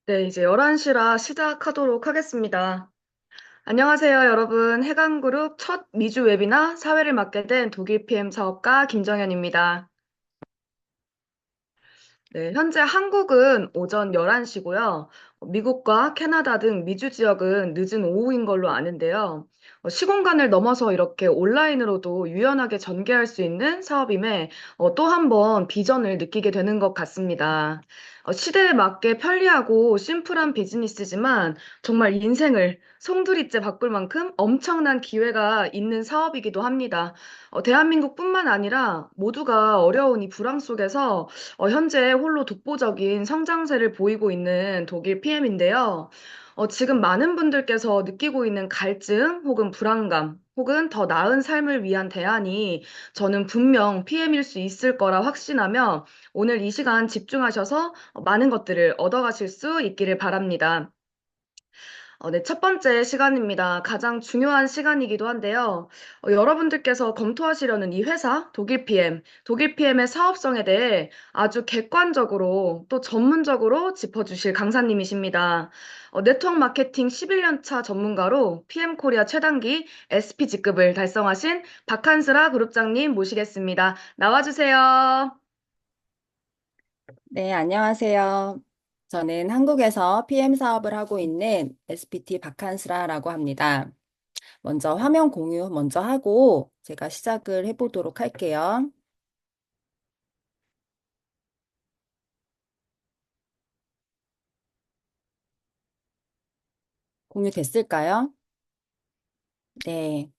네, 이제 11시라 시작하도록 하겠습니다. 안녕하세요, 여러분. 해강그룹 첫 미주 웨비나 사회를 맡게 된 독일 PM 사업가 김정현입니다. 네, 현재 한국은 오전 11시고요. 미국과 캐나다 등 미주 지역은 늦은 오후인 걸로 아는데요. 시공간을 넘어서 이렇게 온라인으로도 유연하게 전개할 수 있는 사업임에 또 한 번 비전을 느끼게 되는 것 같습니다. 시대에 맞게 편리하고 심플한 비즈니스지만 정말 인생을 송두리째 바꿀 만큼 엄청난 기회가 있는 사업이기도 합니다. 대한민국뿐만 아니라 모두가 어려운 이 불황 속에서 현재 홀로 독보적인 성장세를 보이고 있는 독일 PM인데요. 지금 많은 분들께서 느끼고 있는 갈증 혹은 불안감 혹은 더 나은 삶을 위한 대안이 저는 분명 PM일 수 있을 거라 확신하며 오늘 이 시간 집중하셔서 많은 것들을 얻어가실 수 있기를 바랍니다. 네, 첫 번째 시간입니다. 가장 중요한 시간이기도 한데요. 여러분들께서 검토하시려는 이 회사, 독일 PM의 사업성에 대해 아주 객관적으로 또 전문적으로 짚어주실 강사님이십니다. 네트워크 마케팅 11년 차 전문가로 PM 코리아 최단기 SP 직급을 달성하신 박한슬아 그룹장님 모시겠습니다. 나와주세요. 네, 안녕하세요. 저는 한국에서 PM 사업을 하고 있는 SPT 박한슬아라고 합니다. 먼저 화면 공유 먼저 하고 제가 시작을 해보도록 할게요. 공유 됐을까요? 네.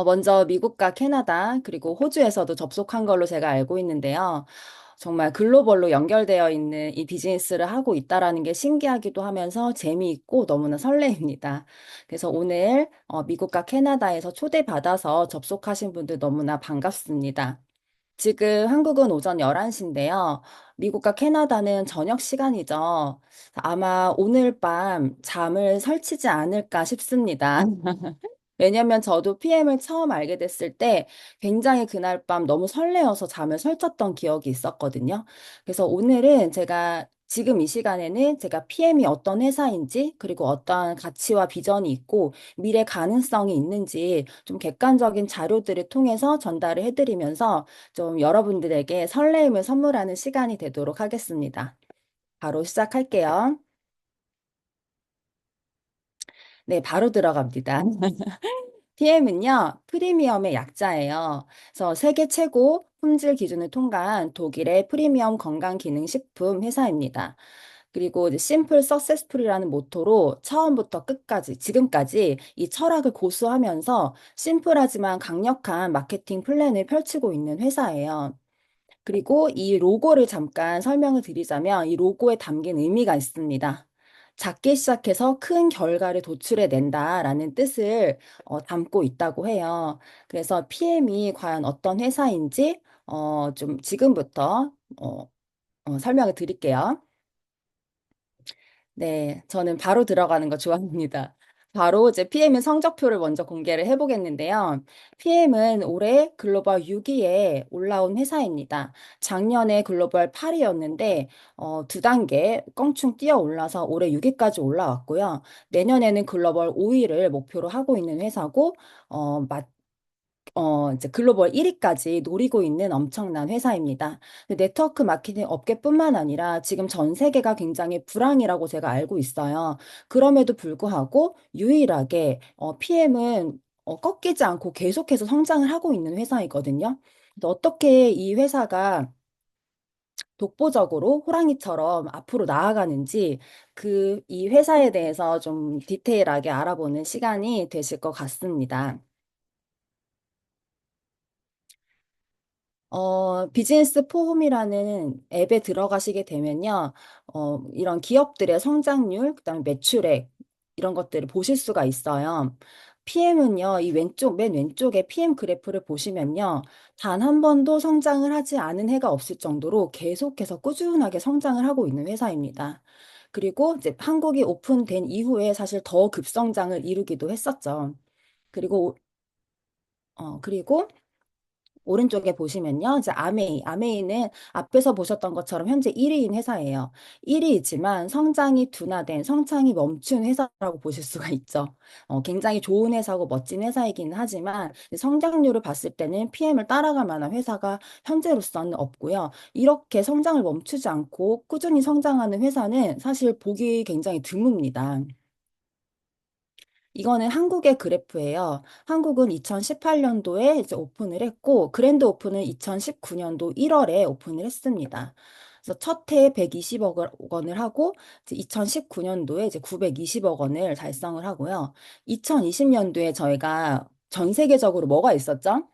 먼저 미국과 캐나다, 그리고 호주에서도 접속한 걸로 제가 알고 있는데요. 정말 글로벌로 연결되어 있는 이 비즈니스를 하고 있다라는 게 신기하기도 하면서 재미있고 너무나 설레입니다. 그래서 오늘 미국과 캐나다에서 초대받아서 접속하신 분들 너무나 반갑습니다. 지금 한국은 오전 11시인데요. 미국과 캐나다는 저녁 시간이죠. 아마 오늘 밤 잠을 설치지 않을까 싶습니다. 왜냐면 저도 PM을 처음 알게 됐을 때 굉장히 그날 밤 너무 설레어서 잠을 설쳤던 기억이 있었거든요. 그래서 오늘은 제가 지금 이 시간에는 제가 PM이 어떤 회사인지 그리고 어떠한 가치와 비전이 있고 미래 가능성이 있는지 좀 객관적인 자료들을 통해서 전달을 해드리면서 좀 여러분들에게 설레임을 선물하는 시간이 되도록 하겠습니다. 바로 시작할게요. 네, 바로 들어갑니다. PM은요, 프리미엄의 약자예요. 그래서 세계 최고 품질 기준을 통과한 독일의 프리미엄 건강기능식품 회사입니다. 그리고 이제 심플 서세스풀이라는 모토로 처음부터 끝까지, 지금까지 이 철학을 고수하면서 심플하지만 강력한 마케팅 플랜을 펼치고 있는 회사예요. 그리고 이 로고를 잠깐 설명을 드리자면 이 로고에 담긴 의미가 있습니다. 작게 시작해서 큰 결과를 도출해 낸다라는 뜻을 담고 있다고 해요. 그래서 PM이 과연 어떤 회사인지 좀 지금부터 설명을 드릴게요. 네, 저는 바로 들어가는 거 좋아합니다. 바로 이제 PM의 성적표를 먼저 공개를 해보겠는데요. PM은 올해 글로벌 6위에 올라온 회사입니다. 작년에 글로벌 8위였는데, 두 단계 껑충 뛰어 올라서 올해 6위까지 올라왔고요. 내년에는 글로벌 5위를 목표로 하고 있는 회사고, 어, 이제 글로벌 1위까지 노리고 있는 엄청난 회사입니다. 근데 네트워크 마케팅 업계뿐만 아니라 지금 전 세계가 굉장히 불황이라고 제가 알고 있어요. 그럼에도 불구하고 유일하게 PM은 꺾이지 않고 계속해서 성장을 하고 있는 회사이거든요. 근데 어떻게 이 회사가 독보적으로 호랑이처럼 앞으로 나아가는지 이 회사에 대해서 좀 디테일하게 알아보는 시간이 되실 것 같습니다. 비즈니스 포움이라는 앱에 들어가시게 되면요, 이런 기업들의 성장률, 그다음에 매출액, 이런 것들을 보실 수가 있어요. PM은요, 맨 왼쪽에 PM 그래프를 보시면요, 단 한 번도 성장을 하지 않은 해가 없을 정도로 계속해서 꾸준하게 성장을 하고 있는 회사입니다. 그리고 이제 한국이 오픈된 이후에 사실 더 급성장을 이루기도 했었죠. 그리고, 그리고 오른쪽에 보시면요. 이제 아메이. 아메이는 앞에서 보셨던 것처럼 현재 1위인 회사예요. 1위이지만 성장이 둔화된, 성장이 멈춘 회사라고 보실 수가 있죠. 굉장히 좋은 회사고 멋진 회사이긴 하지만 성장률을 봤을 때는 PM을 따라갈 만한 회사가 현재로서는 없고요. 이렇게 성장을 멈추지 않고 꾸준히 성장하는 회사는 사실 보기 굉장히 드뭅니다. 이거는 한국의 그래프예요. 한국은 2018년도에 이제 오픈을 했고, 그랜드 오픈은 2019년도 1월에 오픈을 했습니다. 그래서 첫 해에 120억 원을 하고, 이제 2019년도에 이제 920억 원을 달성을 하고요. 2020년도에 저희가 전 세계적으로 뭐가 있었죠?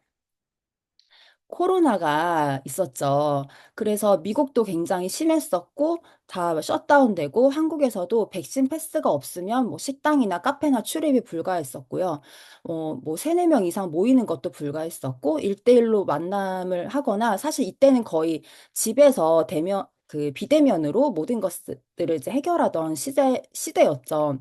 코로나가 있었죠. 그래서 미국도 굉장히 심했었고, 다 셧다운되고, 한국에서도 백신 패스가 없으면 뭐 식당이나 카페나 출입이 불가했었고요. 뭐 세네 명 이상 모이는 것도 불가했었고, 일대일로 만남을 하거나, 사실 이때는 거의 집에서 비대면으로 모든 것들을 이제 해결하던 시대였죠.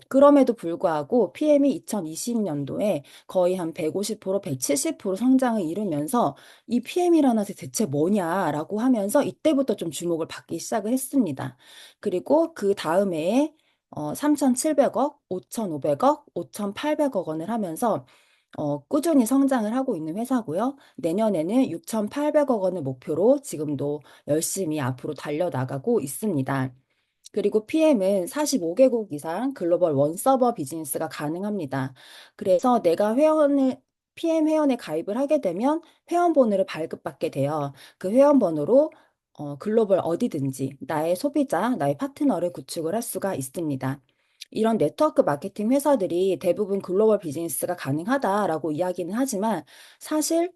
그럼에도 불구하고 PM이 2020년도에 거의 한 150%, 170% 성장을 이루면서 이 PM이라는 것이 대체 뭐냐라고 하면서 이때부터 좀 주목을 받기 시작을 했습니다. 그리고 그 다음에 3,700억, 5,500억, 5,800억 원을 하면서 꾸준히 성장을 하고 있는 회사고요. 내년에는 6,800억 원을 목표로 지금도 열심히 앞으로 달려나가고 있습니다. 그리고 PM은 45개국 이상 글로벌 원서버 비즈니스가 가능합니다. 그래서 내가 PM 회원에 가입을 하게 되면 회원번호를 발급받게 돼요. 그 회원번호로 글로벌 어디든지 나의 소비자, 나의 파트너를 구축을 할 수가 있습니다. 이런 네트워크 마케팅 회사들이 대부분 글로벌 비즈니스가 가능하다라고 이야기는 하지만 사실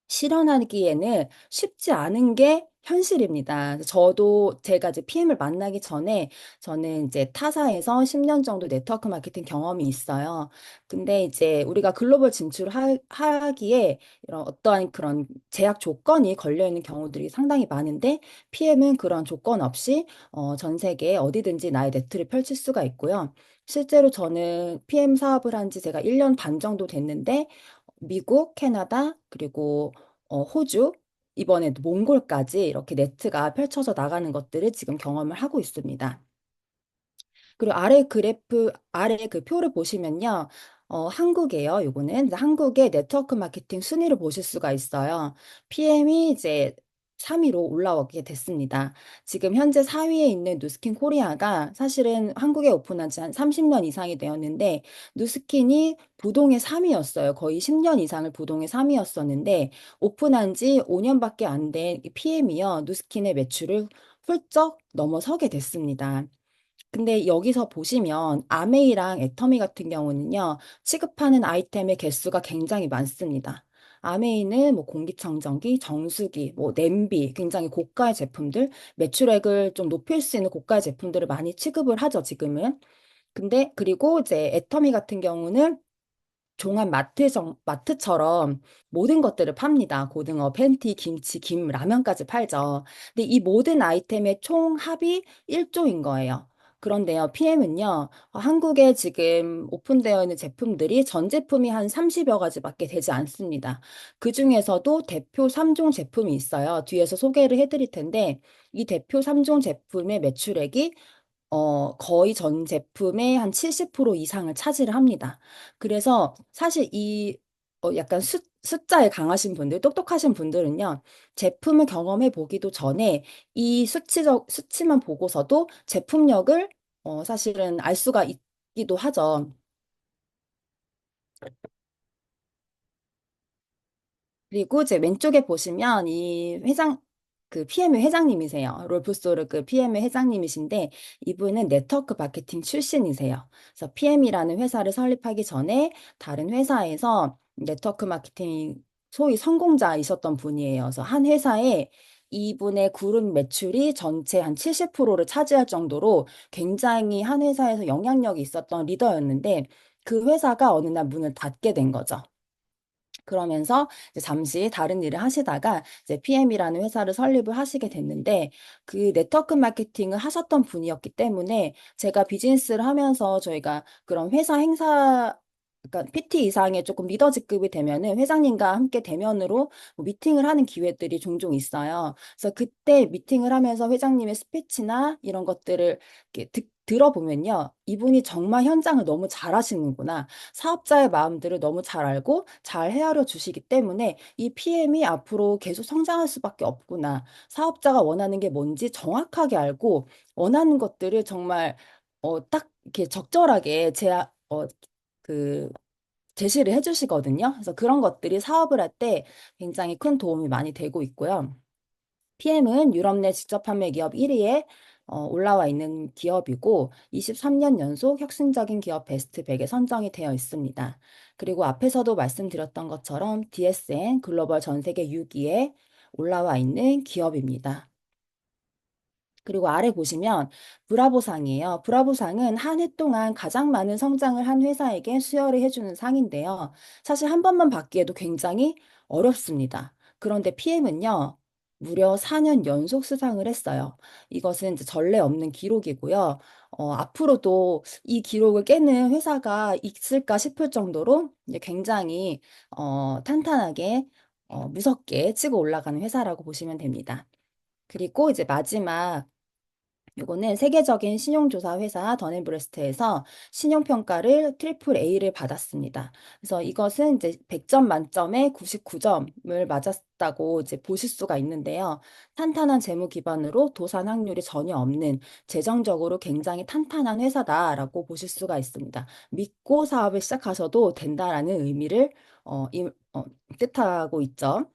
실현하기에는 쉽지 않은 게 현실입니다. 저도 제가 이제 PM을 만나기 전에 저는 이제 타사에서 10년 정도 네트워크 마케팅 경험이 있어요. 근데 이제 우리가 글로벌 진출하기에 이런 어떠한 그런 제약 조건이 걸려 있는 경우들이 상당히 많은데 PM은 그런 조건 없이 전 세계 어디든지 나의 네트를 펼칠 수가 있고요. 실제로 저는 PM 사업을 한 지 제가 1년 반 정도 됐는데 미국, 캐나다, 그리고 호주, 이번에도 몽골까지 이렇게 네트가 펼쳐져 나가는 것들을 지금 경험을 하고 있습니다. 그리고 아래 그 표를 보시면요. 한국이에요. 요거는 이제 한국의 네트워크 마케팅 순위를 보실 수가 있어요. PM이 이제 3위로 올라오게 됐습니다. 지금 현재 4위에 있는 누스킨 코리아가 사실은 한국에 오픈한 지 한 30년 이상이 되었는데 누스킨이 부동의 3위였어요. 거의 10년 이상을 부동의 3위였었는데 오픈한 지 5년밖에 안 된 PM이요. 누스킨의 매출을 훌쩍 넘어서게 됐습니다. 근데 여기서 보시면 아메이랑 애터미 같은 경우는요, 취급하는 아이템의 개수가 굉장히 많습니다. 아메이는 뭐 공기청정기, 정수기, 뭐 냄비, 굉장히 고가의 제품들, 매출액을 좀 높일 수 있는 고가의 제품들을 많이 취급을 하죠, 지금은. 근데 그리고 이제 애터미 같은 경우는 종합 마트처럼 모든 것들을 팝니다. 고등어, 팬티, 김치, 김, 라면까지 팔죠. 근데 이 모든 아이템의 총합이 1조인 거예요. 그런데요, PM은요, 한국에 지금 오픈되어 있는 제품들이 전 제품이 한 30여 가지밖에 되지 않습니다. 그 중에서도 대표 3종 제품이 있어요. 뒤에서 소개를 해드릴 텐데, 이 대표 3종 제품의 매출액이 거의 전 제품의 한 70% 이상을 차지를 합니다. 그래서 사실 약간 숫자에 강하신 분들, 똑똑하신 분들은요, 제품을 경험해 보기도 전에 이 수치만 보고서도 제품력을 사실은 알 수가 있기도 하죠. 그리고 이제 왼쪽에 보시면 그 PM의 회장님이세요. 롤프소르 PM의 회장님이신데 이분은 네트워크 마케팅 출신이세요. 그래서 PM이라는 회사를 설립하기 전에 다른 회사에서 네트워크 마케팅 소위 성공자이셨던 분이에요. 그래서 한 회사에 이분의 그룹 매출이 전체 한 70%를 차지할 정도로 굉장히 한 회사에서 영향력이 있었던 리더였는데 그 회사가 어느 날 문을 닫게 된 거죠. 그러면서 이제 잠시 다른 일을 하시다가 이제 PM이라는 회사를 설립을 하시게 됐는데 그 네트워크 마케팅을 하셨던 분이었기 때문에 제가 비즈니스를 하면서 저희가 그런 회사 행사 그러니까 PT 이상의 조금 리더 직급이 되면은 회장님과 함께 대면으로 뭐 미팅을 하는 기회들이 종종 있어요. 그래서 그때 미팅을 하면서 회장님의 스피치나 이런 것들을 이렇게 들어보면요. 이분이 정말 현장을 너무 잘 하시는구나. 사업자의 마음들을 너무 잘 알고 잘 헤아려 주시기 때문에 이 PM이 앞으로 계속 성장할 수밖에 없구나. 사업자가 원하는 게 뭔지 정확하게 알고 원하는 것들을 정말 딱 이렇게 적절하게 그 제시를 해주시거든요. 그래서 그런 것들이 사업을 할 때 굉장히 큰 도움이 많이 되고 있고요. PM은 유럽 내 직접 판매 기업 1위에 올라와 있는 기업이고 23년 연속 혁신적인 기업 베스트 100에 선정이 되어 있습니다. 그리고 앞에서도 말씀드렸던 것처럼 DSN 글로벌 전 세계 6위에 올라와 있는 기업입니다. 그리고 아래 보시면 브라보상이에요. 브라보상은 한 해 동안 가장 많은 성장을 한 회사에게 수여를 해주는 상인데요. 사실 한 번만 받기에도 굉장히 어렵습니다. 그런데 PM은요, 무려 4년 연속 수상을 했어요. 이것은 이제 전례 없는 기록이고요. 앞으로도 이 기록을 깨는 회사가 있을까 싶을 정도로 이제 굉장히 탄탄하게 무섭게 치고 올라가는 회사라고 보시면 됩니다. 그리고 이제 마지막 요거는 세계적인 신용조사 회사 더앤브레스트에서 신용평가를 트리플 A를 받았습니다. 그래서 이것은 이제 100점 만점에 99점을 맞았다고 이제 보실 수가 있는데요. 탄탄한 재무 기반으로 도산 확률이 전혀 없는 재정적으로 굉장히 탄탄한 회사다라고 보실 수가 있습니다. 믿고 사업을 시작하셔도 된다라는 의미를 뜻하고 있죠.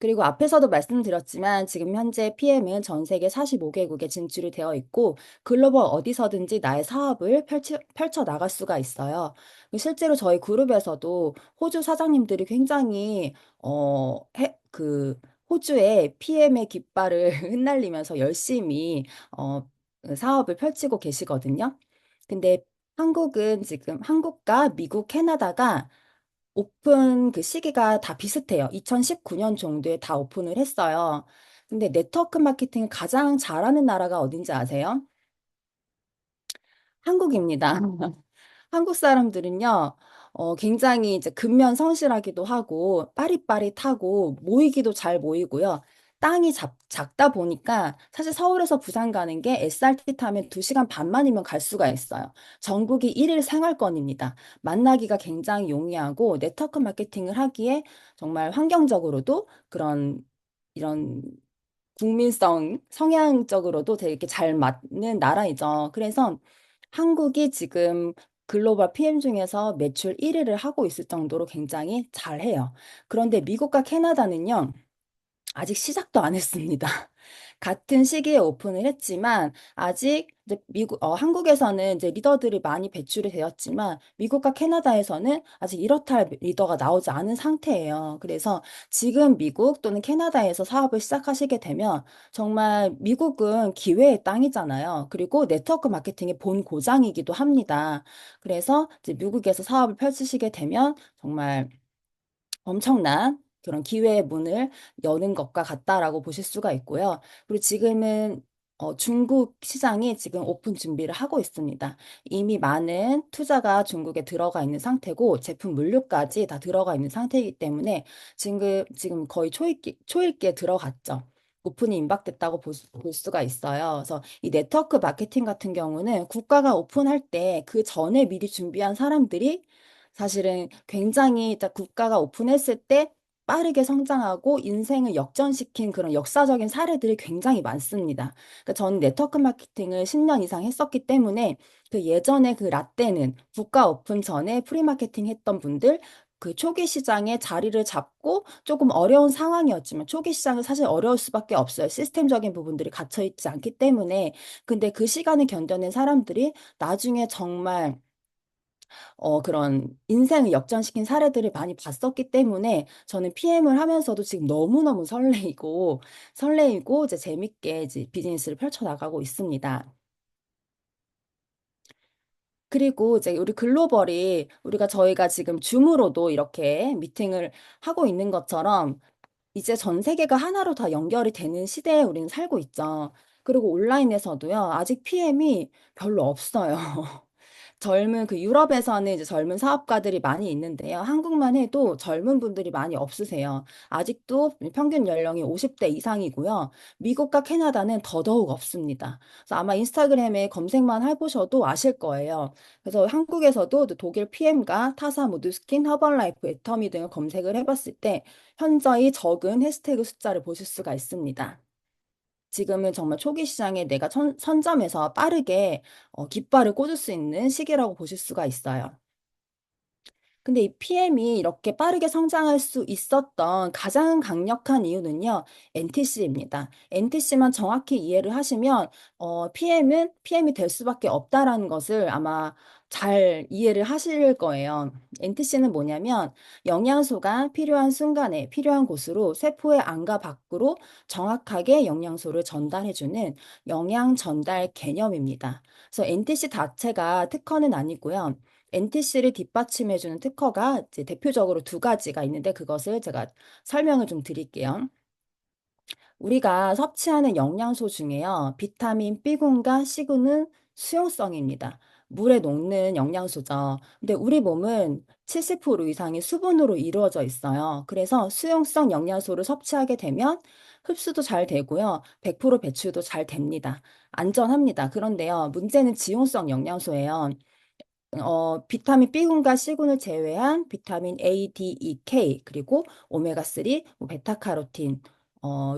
그리고 앞에서도 말씀드렸지만 지금 현재 PM은 전 세계 45개국에 진출이 되어 있고 글로벌 어디서든지 나의 사업을 펼쳐 나갈 수가 있어요. 실제로 저희 그룹에서도 호주 사장님들이 굉장히 호주의 PM의 깃발을 흩날리면서 열심히 그 사업을 펼치고 계시거든요. 근데 한국은 지금 한국과 미국, 캐나다가 오픈 그 시기가 다 비슷해요. 2019년 정도에 다 오픈을 했어요. 근데 네트워크 마케팅을 가장 잘하는 나라가 어딘지 아세요? 한국입니다. 한국 사람들은요, 굉장히 이제 근면 성실하기도 하고, 빠릿빠릿하고, 모이기도 잘 모이고요. 땅이 작다 보니까, 사실 서울에서 부산 가는 게 SRT 타면 2시간 반만이면 갈 수가 있어요. 전국이 1일 생활권입니다. 만나기가 굉장히 용이하고, 네트워크 마케팅을 하기에 정말 환경적으로도 이런 국민성, 성향적으로도 되게 잘 맞는 나라이죠. 그래서 한국이 지금 글로벌 PM 중에서 매출 1위를 하고 있을 정도로 굉장히 잘해요. 그런데 미국과 캐나다는요, 아직 시작도 안 했습니다. 같은 시기에 오픈을 했지만 아직 이제 한국에서는 이제 리더들이 많이 배출이 되었지만 미국과 캐나다에서는 아직 이렇다 할 리더가 나오지 않은 상태예요. 그래서 지금 미국 또는 캐나다에서 사업을 시작하시게 되면 정말 미국은 기회의 땅이잖아요. 그리고 네트워크 마케팅의 본 고장이기도 합니다. 그래서 이제 미국에서 사업을 펼치시게 되면 정말 엄청난 그런 기회의 문을 여는 것과 같다라고 보실 수가 있고요. 그리고 지금은 중국 시장이 지금 오픈 준비를 하고 있습니다. 이미 많은 투자가 중국에 들어가 있는 상태고 제품 물류까지 다 들어가 있는 상태이기 때문에 지금 거의 초읽기에 들어갔죠. 오픈이 임박됐다고 볼 수가 있어요. 그래서 이 네트워크 마케팅 같은 경우는 국가가 오픈할 때 그 전에 미리 준비한 사람들이 사실은 굉장히 딱 국가가 오픈했을 때 빠르게 성장하고 인생을 역전시킨 그런 역사적인 사례들이 굉장히 많습니다. 그러니까 저는 네트워크 마케팅을 10년 이상 했었기 때문에 그 예전에 그 라떼는 국가 오픈 전에 프리마케팅 했던 분들 그 초기 시장에 자리를 잡고 조금 어려운 상황이었지만 초기 시장은 사실 어려울 수밖에 없어요. 시스템적인 부분들이 갇혀 있지 않기 때문에. 근데 그 시간을 견뎌낸 사람들이 나중에 정말 그런 인생을 역전시킨 사례들을 많이 봤었기 때문에 저는 PM을 하면서도 지금 너무너무 설레이고 이제 재밌게 이제 비즈니스를 펼쳐나가고 있습니다. 그리고 이제 우리 글로벌이 저희가 지금 줌으로도 이렇게 미팅을 하고 있는 것처럼 이제 전 세계가 하나로 다 연결이 되는 시대에 우리는 살고 있죠. 그리고 온라인에서도요, 아직 PM이 별로 없어요. 젊은 그 유럽에서는 이제 젊은 사업가들이 많이 있는데요. 한국만 해도 젊은 분들이 많이 없으세요. 아직도 평균 연령이 50대 이상이고요. 미국과 캐나다는 더더욱 없습니다. 그래서 아마 인스타그램에 검색만 해보셔도 아실 거예요. 그래서 한국에서도 독일 PM과 타사, 무드스킨, 허벌라이프, 애터미 등을 검색을 해봤을 때 현저히 적은 해시태그 숫자를 보실 수가 있습니다. 지금은 정말 초기 시장에 내가 선점해서 빠르게 깃발을 꽂을 수 있는 시기라고 보실 수가 있어요. 근데 이 PM이 이렇게 빠르게 성장할 수 있었던 가장 강력한 이유는요, NTC입니다. NTC만 정확히 이해를 하시면, PM이 될 수밖에 없다라는 것을 아마 잘 이해를 하실 거예요. NTC는 뭐냐면, 영양소가 필요한 순간에 필요한 곳으로 세포의 안과 밖으로 정확하게 영양소를 전달해주는 영양 전달 개념입니다. 그래서 NTC 자체가 특허는 아니고요. NTC를 뒷받침해주는 특허가 이제 대표적으로 두 가지가 있는데 그것을 제가 설명을 좀 드릴게요. 우리가 섭취하는 영양소 중에요. 비타민 B군과 C군은 수용성입니다. 물에 녹는 영양소죠. 근데 우리 몸은 70% 이상이 수분으로 이루어져 있어요. 그래서 수용성 영양소를 섭취하게 되면 흡수도 잘 되고요. 100% 배출도 잘 됩니다. 안전합니다. 그런데요, 문제는 지용성 영양소예요. 비타민 B군과 C군을 제외한 비타민 A, D, E, K, 그리고 오메가3, 뭐 베타카로틴,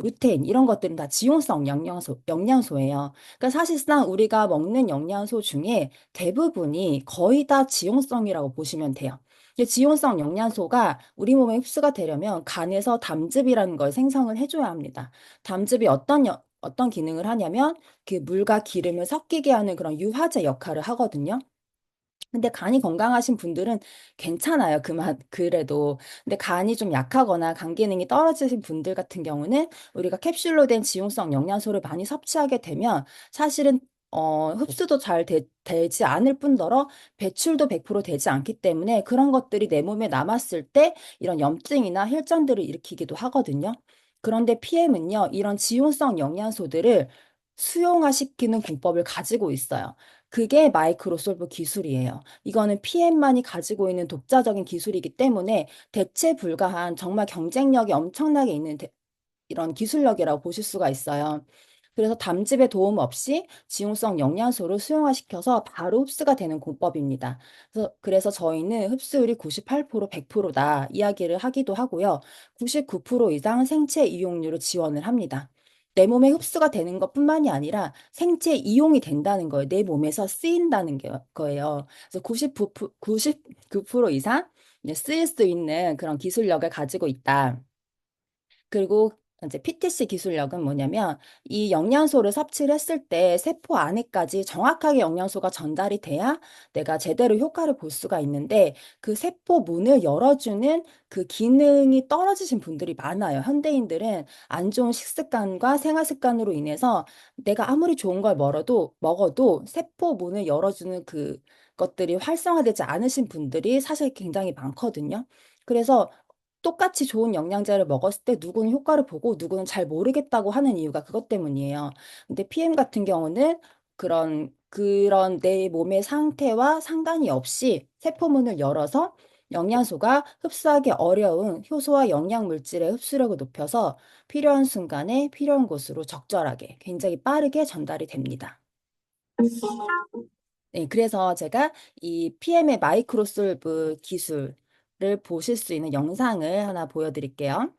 루테인, 이런 것들은 다 지용성 영양소예요. 그러니까 사실상 우리가 먹는 영양소 중에 대부분이 거의 다 지용성이라고 보시면 돼요. 근데 지용성 영양소가 우리 몸에 흡수가 되려면 간에서 담즙이라는 걸 생성을 해줘야 합니다. 담즙이 어떤 기능을 하냐면 그 물과 기름을 섞이게 하는 그런 유화제 역할을 하거든요. 근데 간이 건강하신 분들은 괜찮아요. 그래도. 근데 간이 좀 약하거나 간 기능이 떨어지신 분들 같은 경우는 우리가 캡슐로 된 지용성 영양소를 많이 섭취하게 되면 사실은 흡수도 잘 되지 않을 뿐더러 배출도 100% 되지 않기 때문에 그런 것들이 내 몸에 남았을 때 이런 염증이나 혈전들을 일으키기도 하거든요. 그런데 PM은요, 이런 지용성 영양소들을 수용화시키는 공법을 가지고 있어요. 그게 마이크로솔브 기술이에요. 이거는 PM만이 가지고 있는 독자적인 기술이기 때문에 대체 불가한 정말 경쟁력이 엄청나게 있는 이런 기술력이라고 보실 수가 있어요. 그래서 담즙의 도움 없이 지용성 영양소를 수용화시켜서 바로 흡수가 되는 공법입니다. 그래서 저희는 흡수율이 98%, 100%다 이야기를 하기도 하고요. 99% 이상 생체 이용률을 지원을 합니다. 내 몸에 흡수가 되는 것뿐만이 아니라 생체 이용이 된다는 거예요. 내 몸에서 쓰인다는 거예요. 그래서 99% 이상 이제 쓰일 수 있는 그런 기술력을 가지고 있다. 그리고 이제 PTC 기술력은 뭐냐면 이 영양소를 섭취를 했을 때 세포 안에까지 정확하게 영양소가 전달이 돼야 내가 제대로 효과를 볼 수가 있는데 그 세포 문을 열어주는 그 기능이 떨어지신 분들이 많아요. 현대인들은 안 좋은 식습관과 생활 습관으로 인해서 내가 아무리 좋은 걸 먹어도 세포 문을 열어주는 그 것들이 활성화되지 않으신 분들이 사실 굉장히 많거든요. 그래서 똑같이 좋은 영양제를 먹었을 때 누구는 효과를 보고 누구는 잘 모르겠다고 하는 이유가 그것 때문이에요. 근데 PM 같은 경우는 그런 내 몸의 상태와 상관이 없이 세포문을 열어서 영양소가 흡수하기 어려운 효소와 영양 물질의 흡수력을 높여서 필요한 순간에 필요한 곳으로 적절하게 굉장히 빠르게 전달이 됩니다. 네, 그래서 제가 이 PM의 마이크로솔브 기술을 보실 수 있는 영상을 하나 보여드릴게요.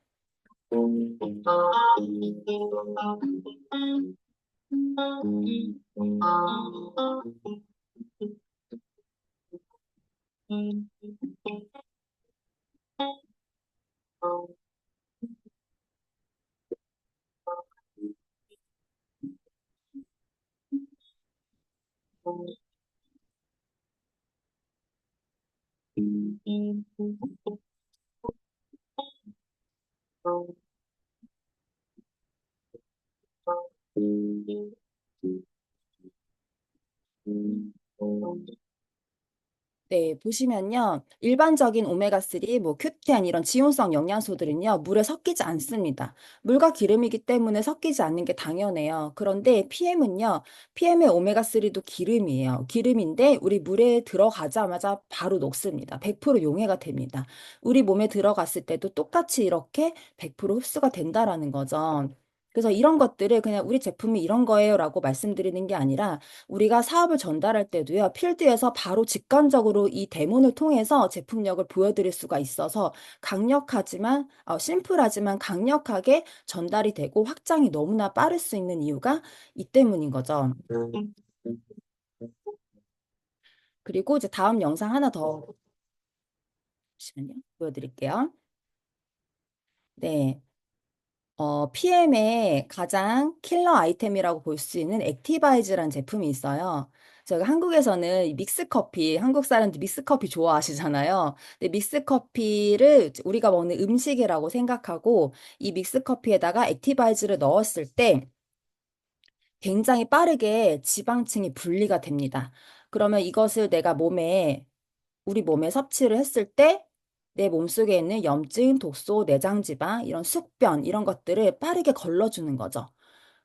네, 보시면요. 일반적인 오메가3, 뭐 큐텐 이런 지용성 영양소들은요, 물에 섞이지 않습니다. 물과 기름이기 때문에 섞이지 않는 게 당연해요. 그런데 PM은요, PM의 오메가3도 기름이에요. 기름인데 우리 물에 들어가자마자 바로 녹습니다. 100% 용해가 됩니다. 우리 몸에 들어갔을 때도 똑같이 이렇게 100% 흡수가 된다라는 거죠. 그래서 이런 것들을 그냥 우리 제품이 이런 거예요라고 말씀드리는 게 아니라 우리가 사업을 전달할 때도요, 필드에서 바로 직관적으로 이 데모를 통해서 제품력을 보여드릴 수가 있어서 강력하지만, 심플하지만 강력하게 전달이 되고 확장이 너무나 빠를 수 있는 이유가 이 때문인 거죠. 그리고 이제 다음 영상 하나 더 잠시만요. 보여드릴게요. 네. PM의 가장 킬러 아이템이라고 볼 수 있는 액티바이즈라는 제품이 있어요. 저희가 한국에서는 이 믹스커피, 한국 사람들 믹스커피 좋아하시잖아요. 근데 믹스커피를 우리가 먹는 음식이라고 생각하고 이 믹스커피에다가 액티바이즈를 넣었을 때 굉장히 빠르게 지방층이 분리가 됩니다. 그러면 이것을 내가 우리 몸에 섭취를 했을 때 내 몸속에 있는 염증, 독소, 내장지방, 이런 숙변, 이런 것들을 빠르게 걸러주는 거죠.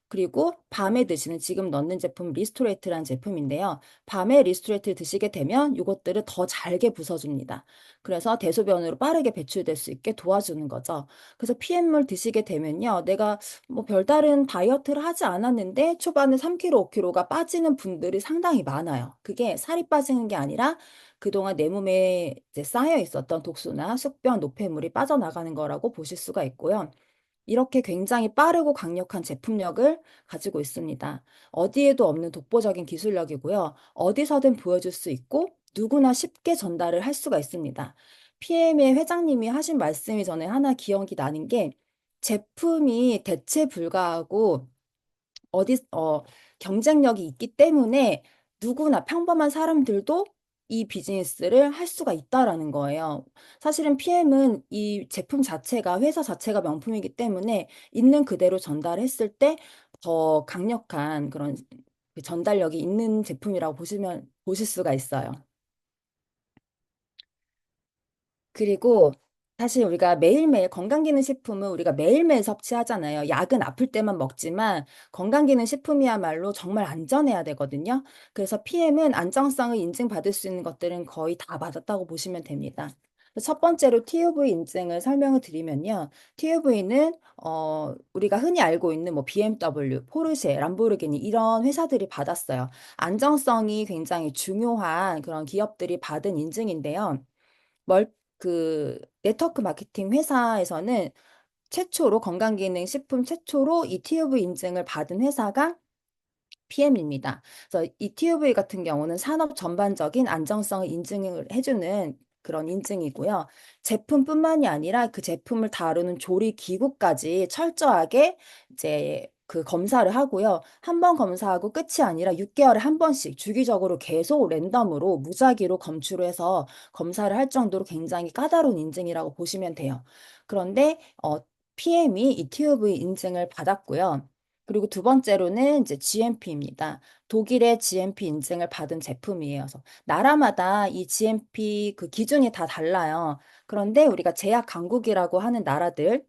그리고 밤에 드시는 지금 넣는 제품 리스토레이트라는 제품인데요. 밤에 리스토레이트를 드시게 되면 이것들을 더 잘게 부숴줍니다. 그래서 대소변으로 빠르게 배출될 수 있게 도와주는 거죠. 그래서 PM물 드시게 되면요. 내가 뭐 별다른 다이어트를 하지 않았는데 초반에 3kg, 5kg가 빠지는 분들이 상당히 많아요. 그게 살이 빠지는 게 아니라 그동안 내 몸에 이제 쌓여 있었던 독소나 숙변, 노폐물이 빠져나가는 거라고 보실 수가 있고요. 이렇게 굉장히 빠르고 강력한 제품력을 가지고 있습니다. 어디에도 없는 독보적인 기술력이고요. 어디서든 보여줄 수 있고 누구나 쉽게 전달을 할 수가 있습니다. PM의 회장님이 하신 말씀이 전에 하나 기억이 나는 게 제품이 대체 불가하고 경쟁력이 있기 때문에 누구나 평범한 사람들도 이 비즈니스를 할 수가 있다라는 거예요. 사실은 PM은 이 제품 자체가, 회사 자체가 명품이기 때문에 있는 그대로 전달했을 때 더 강력한 그런 그 전달력이 있는 제품이라고 보실 수가 있어요. 그리고 사실 우리가 매일매일 건강기능식품은 우리가 매일매일 섭취하잖아요. 약은 아플 때만 먹지만 건강기능식품이야말로 정말 안전해야 되거든요. 그래서 PM은 안정성을 인증받을 수 있는 것들은 거의 다 받았다고 보시면 됩니다. 첫 번째로 TUV 인증을 설명을 드리면요. TUV는 우리가 흔히 알고 있는 뭐 BMW, 포르쉐, 람보르기니 이런 회사들이 받았어요. 안정성이 굉장히 중요한 그런 기업들이 받은 인증인데요. 네트워크 마케팅 회사에서는 최초로 건강기능식품 최초로 이 TUV 인증을 받은 회사가 PM입니다. 그래서 이 TUV 같은 경우는 산업 전반적인 안정성을 인증을 해주는 그런 인증이고요. 제품뿐만이 아니라 그 제품을 다루는 조리 기구까지 철저하게 이제 그 검사를 하고요. 한 번 검사하고 끝이 아니라 6개월에 한 번씩 주기적으로 계속 랜덤으로 무작위로 검출해서 검사를 할 정도로 굉장히 까다로운 인증이라고 보시면 돼요. 그런데 PM이 이 TUV 인증을 받았고요. 그리고 두 번째로는 이제 GMP입니다. 독일의 GMP 인증을 받은 제품이에요. 그래서 나라마다 이 GMP 그 기준이 다 달라요. 그런데 우리가 제약 강국이라고 하는 나라들,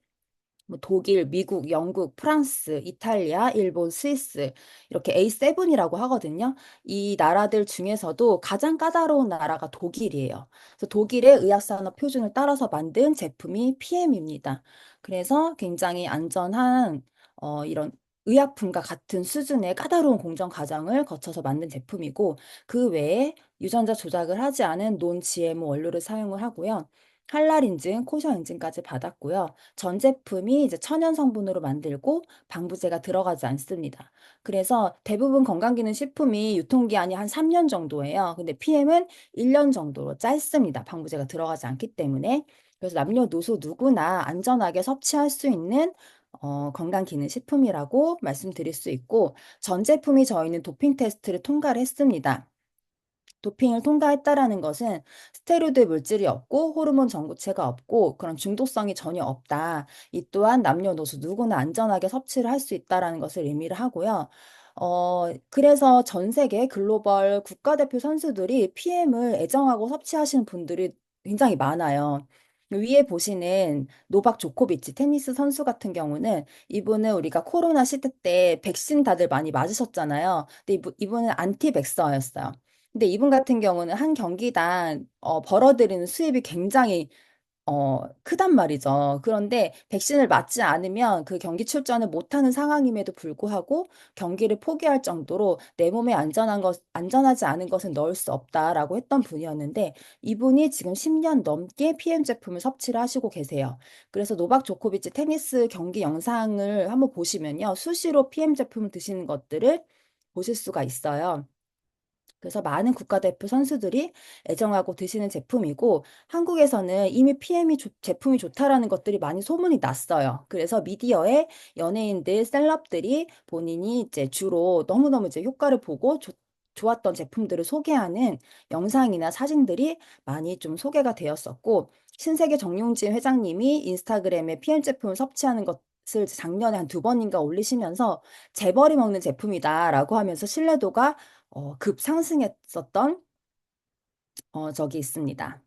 뭐 독일, 미국, 영국, 프랑스, 이탈리아, 일본, 스위스 이렇게 A7이라고 하거든요. 이 나라들 중에서도 가장 까다로운 나라가 독일이에요. 그래서 독일의 의약산업 표준을 따라서 만든 제품이 PM입니다. 그래서 굉장히 안전한 이런 의약품과 같은 수준의 까다로운 공정 과정을 거쳐서 만든 제품이고 그 외에 유전자 조작을 하지 않은 논 GMO 원료를 사용을 하고요. 할랄 인증, 코셔 인증까지 받았고요. 전 제품이 이제 천연 성분으로 만들고 방부제가 들어가지 않습니다. 그래서 대부분 건강기능 식품이 유통기한이 한 3년 정도예요. 근데 PM은 1년 정도로 짧습니다. 방부제가 들어가지 않기 때문에. 그래서 남녀노소 누구나 안전하게 섭취할 수 있는 건강기능식품이라고 말씀드릴 수 있고, 전 제품이 저희는 도핑 테스트를 통과를 했습니다. 도핑을 통과했다라는 것은 스테로이드 물질이 없고 호르몬 전구체가 없고 그런 중독성이 전혀 없다. 이 또한 남녀노소 누구나 안전하게 섭취를 할 수 있다라는 것을 의미를 하고요. 그래서 전 세계 글로벌 국가대표 선수들이 PM을 애정하고 섭취하시는 분들이 굉장히 많아요. 위에 보시는 노박 조코비치 테니스 선수 같은 경우는 이분은 우리가 코로나 시대 때 백신 다들 많이 맞으셨잖아요. 근데 이분은 안티백서였어요. 근데 이분 같은 경우는 한 경기당 벌어들이는 수입이 굉장히 크단 말이죠. 그런데 백신을 맞지 않으면 그 경기 출전을 못하는 상황임에도 불구하고 경기를 포기할 정도로 내 몸에 안전하지 않은 것은 넣을 수 없다라고 했던 분이었는데 이분이 지금 10년 넘게 PM 제품을 섭취를 하시고 계세요. 그래서 노박 조코비치 테니스 경기 영상을 한번 보시면요. 수시로 PM 제품을 드시는 것들을 보실 수가 있어요. 그래서 많은 국가대표 선수들이 애정하고 드시는 제품이고 한국에서는 이미 제품이 좋다라는 것들이 많이 소문이 났어요. 그래서 미디어에 연예인들, 셀럽들이 본인이 이제 주로 너무너무 이제 효과를 보고 좋았던 제품들을 소개하는 영상이나 사진들이 많이 좀 소개가 되었었고 신세계 정용진 회장님이 인스타그램에 PM 제품을 섭취하는 것을 작년에 한 두 번인가 올리시면서 재벌이 먹는 제품이다라고 하면서 신뢰도가 급 상승했었던 적이 있습니다.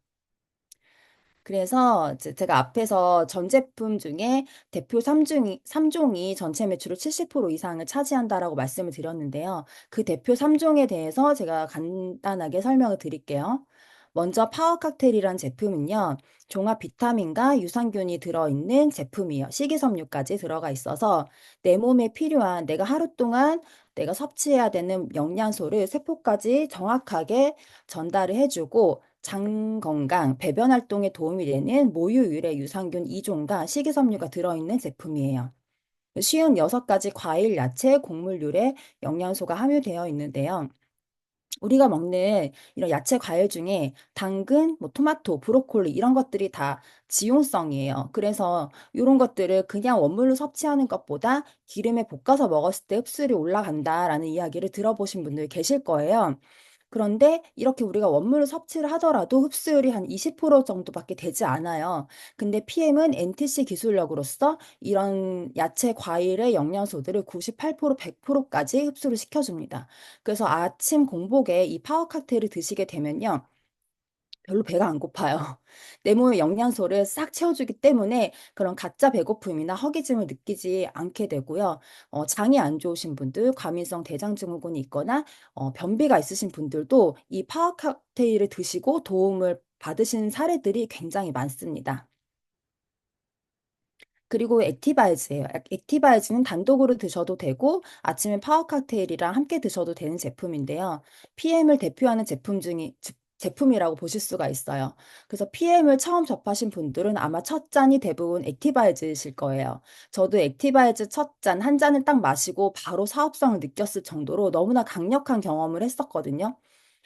그래서 이제 제가 앞에서 전 제품 중에 대표 3종이 전체 매출의 70% 이상을 차지한다라고 말씀을 드렸는데요. 그 대표 3종에 대해서 제가 간단하게 설명을 드릴게요. 먼저 파워 칵테일이란 제품은요. 종합 비타민과 유산균이 들어있는 제품이에요. 식이섬유까지 들어가 있어서 내 몸에 필요한 내가 하루 동안 내가 섭취해야 되는 영양소를 세포까지 정확하게 전달을 해주고 장 건강, 배변 활동에 도움이 되는 모유유래 유산균 2종과 식이섬유가 들어있는 제품이에요. 쉬운 6가지 과일, 야채, 곡물류래 영양소가 함유되어 있는데요. 우리가 먹는 이런 야채, 과일 중에 당근, 뭐 토마토, 브로콜리 이런 것들이 다 지용성이에요. 그래서 이런 것들을 그냥 원물로 섭취하는 것보다 기름에 볶아서 먹었을 때 흡수율이 올라간다라는 이야기를 들어보신 분들 계실 거예요. 그런데 이렇게 우리가 원물을 섭취를 하더라도 흡수율이 한 20% 정도밖에 되지 않아요. 근데 PM은 NTC 기술력으로서 이런 야채, 과일의 영양소들을 98%, 100%까지 흡수를 시켜줍니다. 그래서 아침 공복에 이 파워 칵테일을 드시게 되면요. 별로 배가 안 고파요. 내 몸의 영양소를 싹 채워주기 때문에 그런 가짜 배고픔이나 허기짐을 느끼지 않게 되고요. 장이 안 좋으신 분들, 과민성 대장증후군이 있거나 변비가 있으신 분들도 이 파워 칵테일을 드시고 도움을 받으신 사례들이 굉장히 많습니다. 그리고 액티바이즈예요. 액티바이즈는 단독으로 드셔도 되고 아침에 파워 칵테일이랑 함께 드셔도 되는 제품인데요. PM을 대표하는 제품이라고 보실 수가 있어요. 그래서 PM을 처음 접하신 분들은 아마 첫 잔이 대부분 액티바이즈이실 거예요. 저도 액티바이즈 첫 잔, 한 잔을 딱 마시고 바로 사업성을 느꼈을 정도로 너무나 강력한 경험을 했었거든요.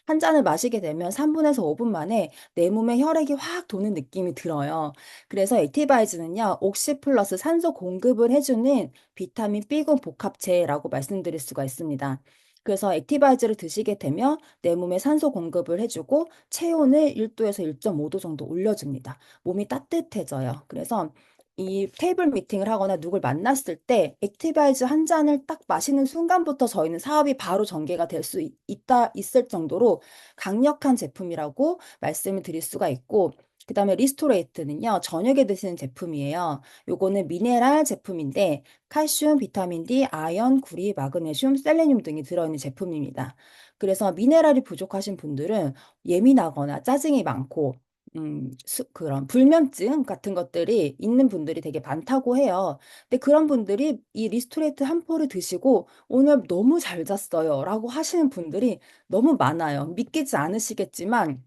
한 잔을 마시게 되면 3분에서 5분 만에 내 몸에 혈액이 확 도는 느낌이 들어요. 그래서 액티바이즈는요, 옥시 플러스 산소 공급을 해주는 비타민 B군 복합체라고 말씀드릴 수가 있습니다. 그래서 액티바이즈를 드시게 되면 내 몸에 산소 공급을 해주고 체온을 1도에서 1.5도 정도 올려줍니다. 몸이 따뜻해져요. 그래서 이 테이블 미팅을 하거나 누굴 만났을 때 액티바이즈 한 잔을 딱 마시는 순간부터 저희는 사업이 바로 전개가 될 수 있을 정도로 강력한 제품이라고 말씀을 드릴 수가 있고, 그 다음에 리스토레이트는요, 저녁에 드시는 제품이에요. 요거는 미네랄 제품인데, 칼슘, 비타민 D, 아연, 구리, 마그네슘, 셀레늄 등이 들어있는 제품입니다. 그래서 미네랄이 부족하신 분들은 예민하거나 짜증이 많고, 그런 불면증 같은 것들이 있는 분들이 되게 많다고 해요. 근데 그런 분들이 이 리스토레이트 한 포를 드시고 오늘 너무 잘 잤어요 라고 하시는 분들이 너무 많아요. 믿기지 않으시겠지만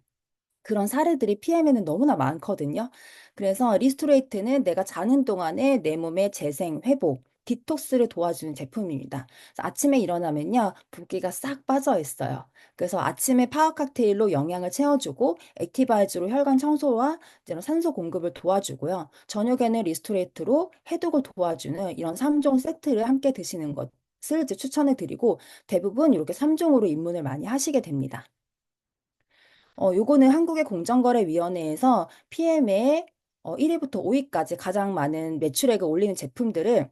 그런 사례들이 PM에는 너무나 많거든요. 그래서 리스토레이트는 내가 자는 동안에 내 몸의 재생, 회복, 디톡스를 도와주는 제품입니다. 그래서 아침에 일어나면요, 붓기가 싹 빠져 있어요. 그래서 아침에 파워 칵테일로 영양을 채워주고 액티바이즈로 혈관 청소와 이런 산소 공급을 도와주고요. 저녁에는 리스토레이트로 해독을 도와주는 이런 3종 세트를 함께 드시는 것을 이제 추천해 드리고 대부분 이렇게 3종으로 입문을 많이 하시게 됩니다. 요거는 한국의 공정거래위원회에서 PM의 1위부터 5위까지 가장 많은 매출액을 올리는 제품들을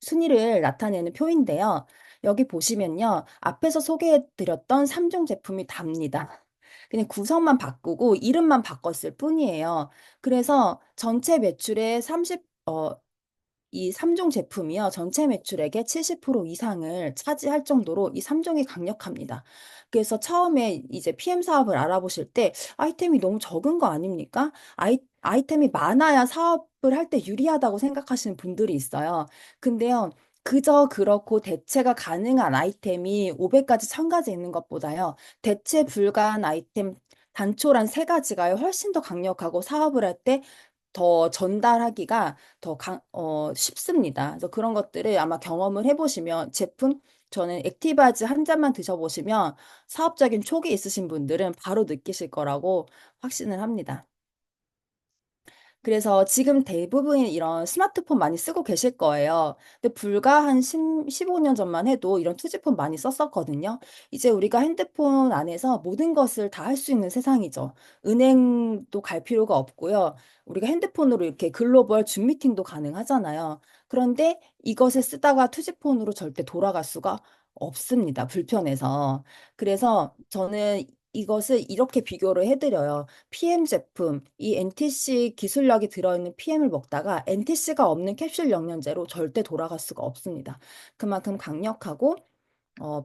순위를 나타내는 표인데요. 여기 보시면요. 앞에서 소개해드렸던 3종 제품이 답니다. 그냥 구성만 바꾸고 이름만 바꿨을 뿐이에요. 그래서 전체 매출의 이 3종 제품이요. 전체 매출액의 70% 이상을 차지할 정도로 이 3종이 강력합니다. 그래서 처음에 이제 PM 사업을 알아보실 때 아이템이 너무 적은 거 아닙니까? 아이템이 많아야 사업을 할 때 유리하다고 생각하시는 분들이 있어요. 근데요. 그저 그렇고 대체가 가능한 아이템이 500가지, 1000가지 있는 것보다요. 대체 불가한 아이템 단초란 세 가지가 훨씬 더 강력하고 사업을 할때 더 전달하기가 쉽습니다. 그래서 그런 것들을 아마 경험을 해보시면 저는 액티바즈 한 잔만 드셔보시면 사업적인 촉이 있으신 분들은 바로 느끼실 거라고 확신을 합니다. 그래서 지금 대부분 이런 스마트폰 많이 쓰고 계실 거예요. 근데 불과 한 15년 전만 해도 이런 투지폰 많이 썼었거든요. 이제 우리가 핸드폰 안에서 모든 것을 다 할 수 있는 세상이죠. 은행도 갈 필요가 없고요. 우리가 핸드폰으로 이렇게 글로벌 줌 미팅도 가능하잖아요. 그런데 이것을 쓰다가 투지폰으로 절대 돌아갈 수가 없습니다. 불편해서. 그래서 저는 이것을 이렇게 비교를 해드려요. PM 제품, 이 NTC 기술력이 들어있는 PM을 먹다가 NTC가 없는 캡슐 영양제로 절대 돌아갈 수가 없습니다. 그만큼 강력하고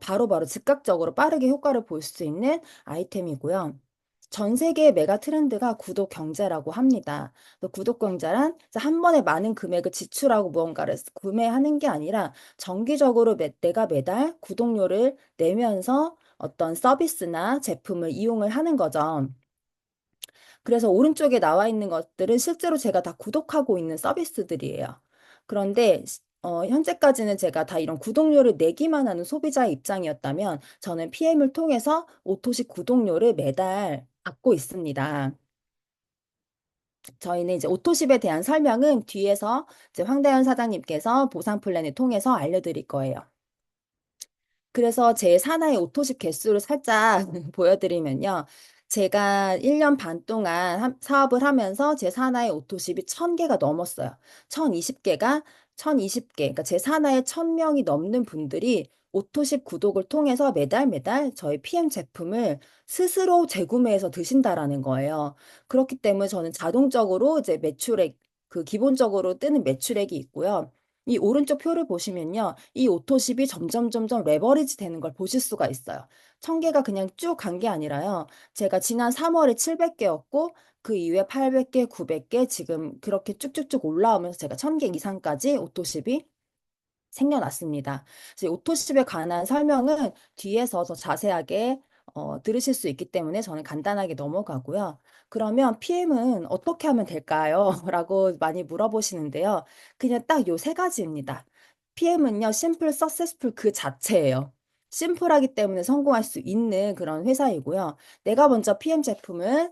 바로바로 즉각적으로 빠르게 효과를 볼 수 있는 아이템이고요. 전 세계의 메가 트렌드가 구독 경제라고 합니다. 구독 경제란 한 번에 많은 금액을 지출하고 무언가를 구매하는 게 아니라 정기적으로 내가 매달 구독료를 내면서 어떤 서비스나 제품을 이용을 하는 거죠. 그래서 오른쪽에 나와 있는 것들은 실제로 제가 다 구독하고 있는 서비스들이에요. 그런데 현재까지는 제가 다 이런 구독료를 내기만 하는 소비자의 입장이었다면 저는 PM을 통해서 오토식 구독료를 매달 받고 있습니다. 저희는 이제 오토십에 대한 설명은 뒤에서 이제 황다현 사장님께서 보상 플랜을 통해서 알려드릴 거예요. 그래서 제 사나이 오토십 개수를 살짝 보여드리면요. 제가 1년 반 동안 사업을 하면서 제 사나이 오토십이 1000개가 넘었어요. 1020개, 그러니까 제 사나이에 1000명이 넘는 분들이 오토십 구독을 통해서 매달 매달 저희 PM 제품을 스스로 재구매해서 드신다라는 거예요. 그렇기 때문에 저는 자동적으로 이제 기본적으로 뜨는 매출액이 있고요. 이 오른쪽 표를 보시면요. 이 오토십이 점점 레버리지 되는 걸 보실 수가 있어요. 1000개가 그냥 쭉 간 게 아니라요. 제가 지난 3월에 700개였고 그 이후에 800개, 900개 지금 그렇게 쭉쭉쭉 올라오면서 제가 1000개 이상까지 오토십이 생겨났습니다. 그래서 이 오토십에 관한 설명은 뒤에서 더 자세하게 들으실 수 있기 때문에 저는 간단하게 넘어가고요. 그러면 PM은 어떻게 하면 될까요? 라고 많이 물어보시는데요. 그냥 딱 요 세 가지입니다. PM은요, 심플, 서세스풀 그 자체예요. 심플하기 때문에 성공할 수 있는 그런 회사이고요. 내가 먼저 PM 제품을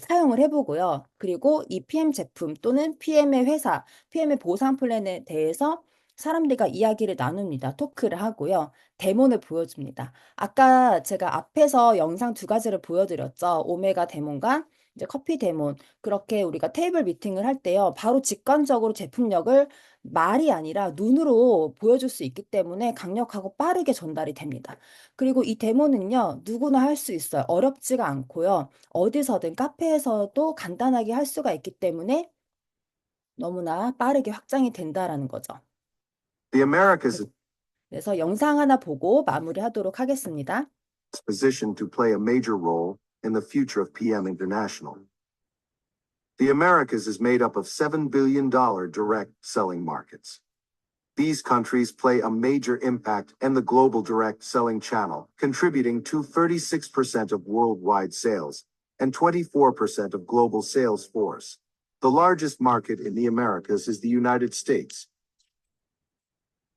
사용을 해보고요. 그리고 이 PM 제품 또는 PM의 회사, PM의 보상 플랜에 대해서 사람들과 이야기를 나눕니다. 토크를 하고요. 데모를 보여줍니다. 아까 제가 앞에서 영상 두 가지를 보여드렸죠. 오메가 데모가 이제 커피 데모. 그렇게 우리가 테이블 미팅을 할 때요. 바로 직관적으로 제품력을 말이 아니라 눈으로 보여줄 수 있기 때문에 강력하고 빠르게 전달이 됩니다. 그리고 이 데모는요. 누구나 할 수 있어요. 어렵지가 않고요. 어디서든 카페에서도 간단하게 할 수가 있기 때문에 너무나 빠르게 확장이 된다라는 거죠. The Americas is 그래서 영상 하나 보고 마무리하도록 하겠습니다. positioned to play a major role in the future of PM International. The Americas is made up of $7 billion direct selling markets. These countries play a major impact in the global direct selling channel, contributing to 36% of worldwide sales and 24% of global sales force. The largest market in the Americas is the United States.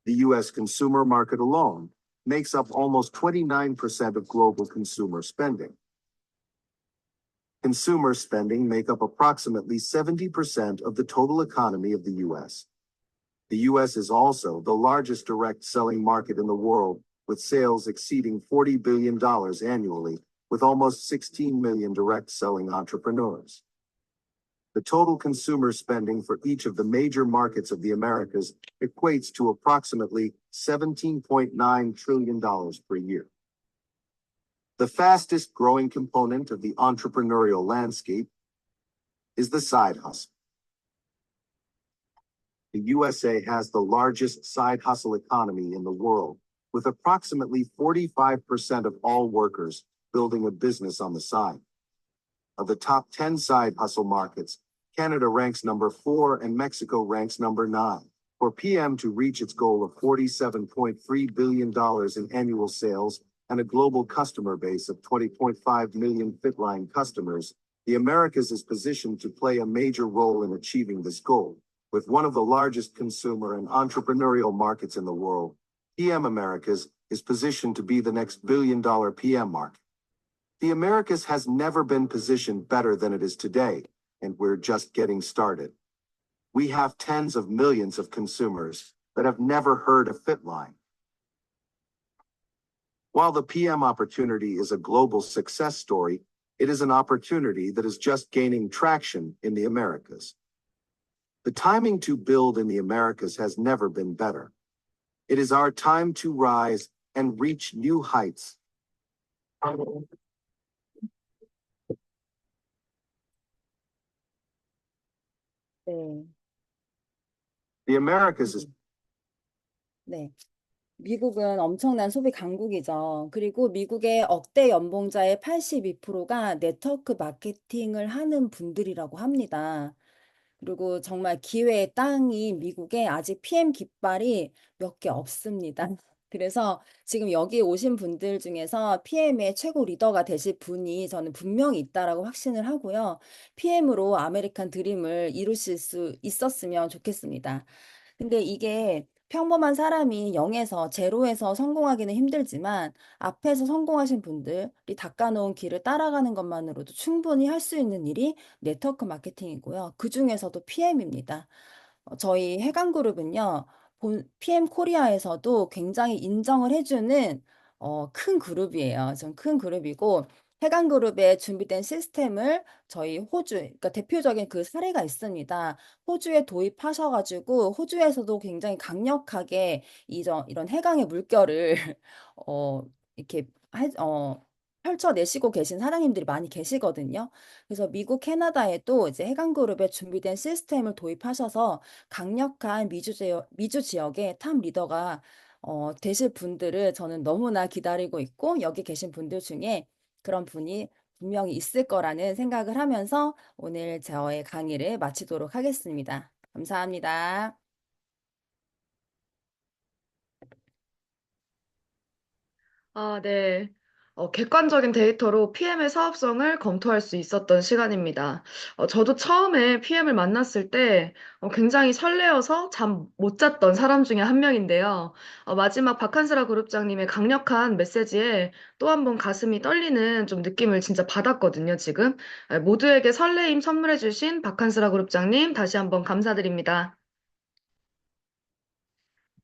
The U.S. consumer market alone makes up almost 29% of global consumer spending. Consumer spending make up approximately 70% of the total economy of the U.S. The U.S. is also the largest direct selling market in the world, with sales exceeding $40 billion annually, with almost 16 million direct selling entrepreneurs. The total consumer spending for each of the major markets of the Americas equates to approximately $17.9 trillion per year. The fastest growing component of the entrepreneurial landscape is the side hustle. The USA has the largest side hustle economy in the world, with approximately 45% of all workers building a business on the side. Of the top 10 side hustle markets, Canada ranks number 4 and Mexico ranks number 9. For PM to reach its goal of $47.3 billion in annual sales and a global customer base of 20.5 million Fitline customers, the Americas is positioned to play a major role in achieving this goal. With one of the largest consumer and entrepreneurial markets in the world, PM Americas is positioned to be the next billion-dollar PM market. The Americas has never been positioned better than it is today, and we're just getting started. We have tens of millions of consumers that have never heard of Fitline. While the PM opportunity is a global success story, it is an opportunity that is just gaining traction in the Americas. The timing to build in the Americas has never been better. It is our time to rise and reach new heights. 네. The Americas is 네. 미국은 엄청난 소비 강국이죠. 그리고 미국의 억대 연봉자의 82%가 네트워크 마케팅을 하는 분들이라고 합니다. 그리고 정말 기회의 땅인 미국에 아직 PM 깃발이 몇 개 없습니다. 그래서 지금 여기 오신 분들 중에서 PM의 최고 리더가 되실 분이 저는 분명히 있다라고 확신을 하고요. PM으로 아메리칸 드림을 이루실 수 있었으면 좋겠습니다. 근데 이게 평범한 사람이 0에서 제로에서 성공하기는 힘들지만 앞에서 성공하신 분들이 닦아놓은 길을 따라가는 것만으로도 충분히 할 수 있는 일이 네트워크 마케팅이고요. 그중에서도 PM입니다. 저희 해강그룹은요, PM 코리아에서도 굉장히 인정을 해주는 큰 그룹이에요. 좀 큰 그룹이고, 해강그룹에 준비된 시스템을 저희 호주, 그러니까 대표적인 그 사례가 있습니다. 호주에 도입하셔가지고, 호주에서도 굉장히 강력하게 이런 해강의 물결을, 어, 이렇게, 펼쳐내시고 계신 사장님들이 많이 계시거든요. 그래서 미국, 캐나다에도 이제 해강그룹에 준비된 시스템을 도입하셔서 강력한 미주 지역의 탑 리더가 되실 분들을 저는 너무나 기다리고 있고 여기 계신 분들 중에 그런 분이 분명히 있을 거라는 생각을 하면서 오늘 저의 강의를 마치도록 하겠습니다. 감사합니다. 아, 네. 객관적인 데이터로 PM의 사업성을 검토할 수 있었던 시간입니다. 저도 처음에 PM을 만났을 때 굉장히 설레어서 잠 못 잤던 사람 중에 한 명인데요. 마지막 박한스라 그룹장님의 강력한 메시지에 또 한 번 가슴이 떨리는 좀 느낌을 진짜 받았거든요, 지금. 모두에게 설레임 선물해주신 박한스라 그룹장님 다시 한번 감사드립니다.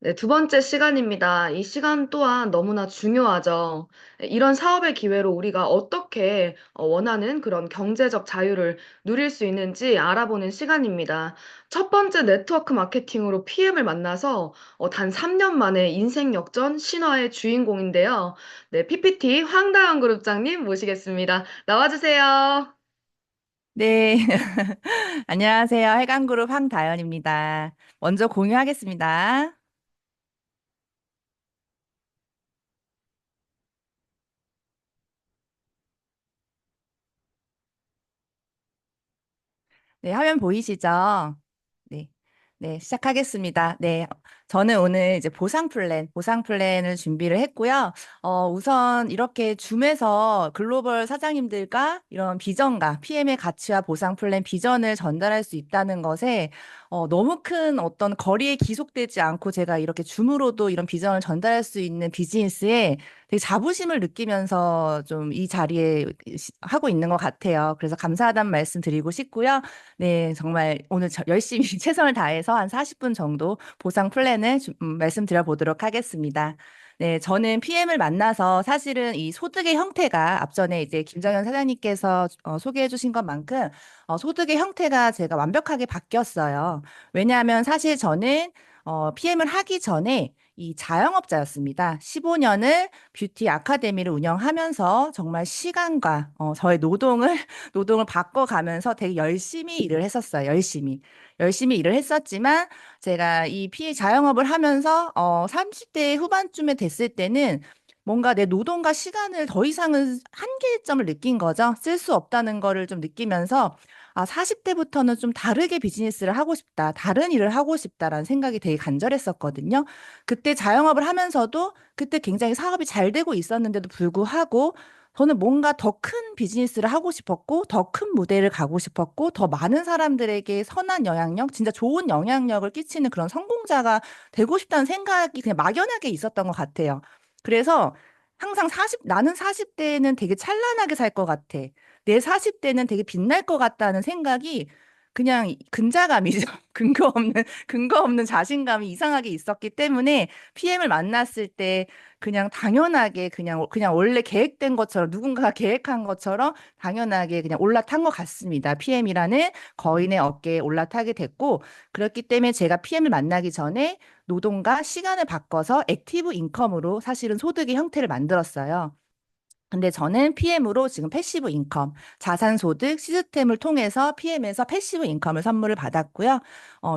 네, 두 번째 시간입니다. 이 시간 또한 너무나 중요하죠. 이런 사업의 기회로 우리가 어떻게 원하는 그런 경제적 자유를 누릴 수 있는지 알아보는 시간입니다. 첫 번째 네트워크 마케팅으로 PM을 만나서 단 3년 만에 인생 역전 신화의 주인공인데요. 네, PPT 황다영 그룹장님 모시겠습니다. 나와주세요. 네. 안녕하세요. 해강그룹 황다연입니다. 먼저 공유하겠습니다. 네, 화면 보이시죠? 네. 네, 시작하겠습니다. 네, 저는 오늘 이제 보상 플랜을 준비를 했고요. 우선 이렇게 줌에서 글로벌 사장님들과 이런 비전과 PM의 가치와 보상 플랜 비전을 전달할 수 있다는 것에 너무 큰 어떤 거리에 기속되지 않고 제가 이렇게 줌으로도 이런 비전을 전달할 수 있는 비즈니스에 되게 자부심을 느끼면서 좀 이 자리에 하고 있는 것 같아요. 그래서 감사하다는 말씀 드리고 싶고요. 네, 정말 오늘 열심히 최선을 다해서 한 40분 정도 보상 플랜을 말씀드려 보도록 하겠습니다. 네, 저는 PM을 만나서 사실은 이 소득의 형태가 앞전에 이제 김정현 사장님께서 소개해 주신 것만큼 소득의 형태가 제가 완벽하게 바뀌었어요. 왜냐하면 사실 저는 PM을 하기 전에 이 자영업자였습니다. 15년을 뷰티 아카데미를 운영하면서 정말 시간과 저의 노동을 바꿔가면서 되게 열심히 일을 했었어요. 열심히 일을 했었지만 제가 이 PA 자영업을 하면서 30대 후반쯤에 됐을 때는 뭔가 내 노동과 시간을 더 이상은 한계점을 느낀 거죠. 쓸 수 없다는 거를 좀 느끼면서 40대부터는 좀 다르게 비즈니스를 하고 싶다. 다른 일을 하고 싶다라는 생각이 되게 간절했었거든요. 그때 자영업을 하면서도 그때 굉장히 사업이 잘 되고 있었는데도 불구하고 저는 뭔가 더 큰 비즈니스를 하고 싶었고, 더 큰 무대를 가고 싶었고, 더 많은 사람들에게 선한 영향력, 진짜 좋은 영향력을 끼치는 그런 성공자가 되고 싶다는 생각이 그냥 막연하게 있었던 것 같아요. 그래서 항상 나는 40대에는 되게 찬란하게 살 것 같아. 내 40대는 되게 빛날 것 같다는 생각이 그냥 근자감이죠. 근거 없는 자신감이 이상하게 있었기 때문에 PM을 만났을 때 그냥 당연하게 그냥 원래 계획된 것처럼 누군가가 계획한 것처럼 당연하게 그냥 올라탄 것 같습니다. PM이라는 거인의 어깨에 올라타게 됐고 그렇기 때문에 제가 PM을 만나기 전에 노동과 시간을 바꿔서 액티브 인컴으로 사실은 소득의 형태를 만들었어요. 근데 저는 PM으로 지금 패시브 인컴, 자산소득 시스템을 통해서 PM에서 패시브 인컴을 선물을 받았고요.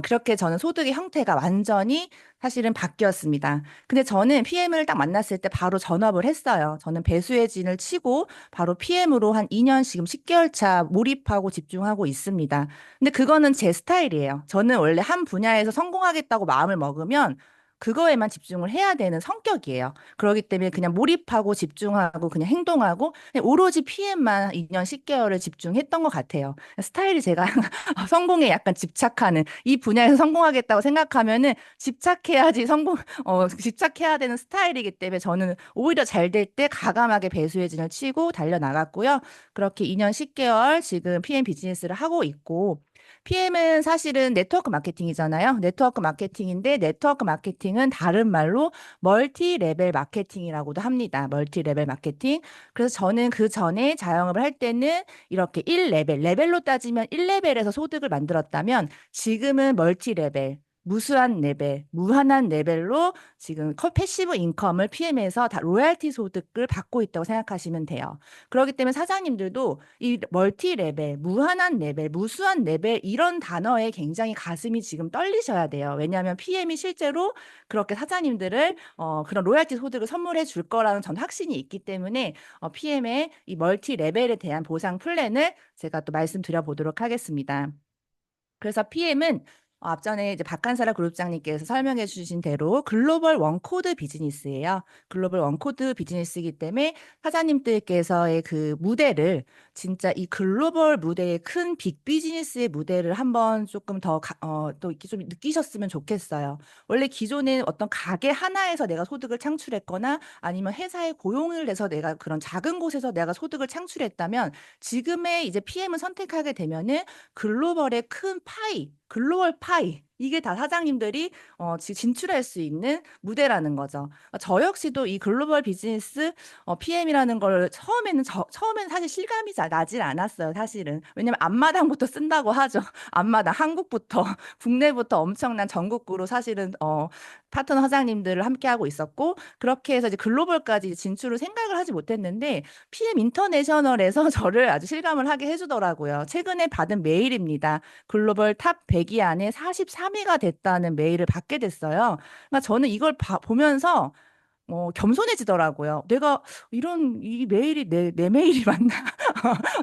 그렇게 저는 소득의 형태가 완전히 사실은 바뀌었습니다. 근데 저는 PM을 딱 만났을 때 바로 전업을 했어요. 저는 배수의 진을 치고 바로 PM으로 한 2년 지금 10개월 차 몰입하고 집중하고 있습니다. 근데 그거는 제 스타일이에요. 저는 원래 한 분야에서 성공하겠다고 마음을 먹으면 그거에만 집중을 해야 되는 성격이에요. 그렇기 때문에 그냥 몰입하고 집중하고 그냥 행동하고 그냥 오로지 PM만 2년 10개월을 집중했던 것 같아요. 스타일이 제가 성공에 약간 집착하는 이 분야에서 성공하겠다고 생각하면은 집착해야 되는 스타일이기 때문에 저는 오히려 잘 될 때 가감하게 배수의 진을 치고 달려나갔고요. 그렇게 2년 10개월 지금 PM 비즈니스를 하고 있고 PM은 사실은 네트워크 마케팅이잖아요. 네트워크 마케팅인데 네트워크 마케팅은 다른 말로 멀티 레벨 마케팅이라고도 합니다. 멀티 레벨 마케팅. 그래서 저는 그 전에 자영업을 할 때는 이렇게 1레벨, 레벨로 따지면 1레벨에서 소득을 만들었다면 지금은 멀티 레벨, 무수한 레벨, 무한한 레벨로 지금 패시브 인컴을 PM에서 다 로얄티 소득을 받고 있다고 생각하시면 돼요. 그렇기 때문에 사장님들도 이 멀티 레벨, 무한한 레벨, 무수한 레벨 이런 단어에 굉장히 가슴이 지금 떨리셔야 돼요. 왜냐하면 PM이 실제로 그렇게 사장님들을 그런 로얄티 소득을 선물해 줄 거라는 전 확신이 있기 때문에 PM의 이 멀티 레벨에 대한 보상 플랜을 제가 또 말씀드려 보도록 하겠습니다. 그래서 PM은 앞전에 이제 박한사라 그룹장님께서 설명해 주신 대로 글로벌 원코드 비즈니스예요. 글로벌 원코드 비즈니스이기 때문에 사장님들께서의 그 무대를 진짜 이 글로벌 무대의 큰 빅 비즈니스의 무대를 한번 조금 또 이렇게 좀 느끼셨으면 좋겠어요. 원래 기존에 어떤 가게 하나에서 내가 소득을 창출했거나 아니면 회사에 고용을 해서 내가 그런 작은 곳에서 내가 소득을 창출했다면 지금의 이제 PM을 선택하게 되면은 글로벌의 큰 글로벌 파이, 이게 다 사장님들이 진출할 수 있는 무대라는 거죠. 저 역시도 이 글로벌 비즈니스 PM이라는 걸 처음에는 사실 실감이 잘 나질 않았어요, 사실은. 왜냐면 앞마당부터 쓴다고 하죠. 앞마당, 한국부터, 국내부터 엄청난 전국구로 사실은 파트너 사장님들을 함께하고 있었고, 그렇게 해서 이제 글로벌까지 진출을 생각을 하지 못했는데, PM 인터내셔널에서 저를 아주 실감을 하게 해주더라고요. 최근에 받은 메일입니다. 글로벌 탑 100위 안에 43위가 됐다는 메일을 받게 됐어요. 그러니까 저는 이걸 보면서 겸손해지더라고요. 내가 이 메일이 내 메일이 맞나?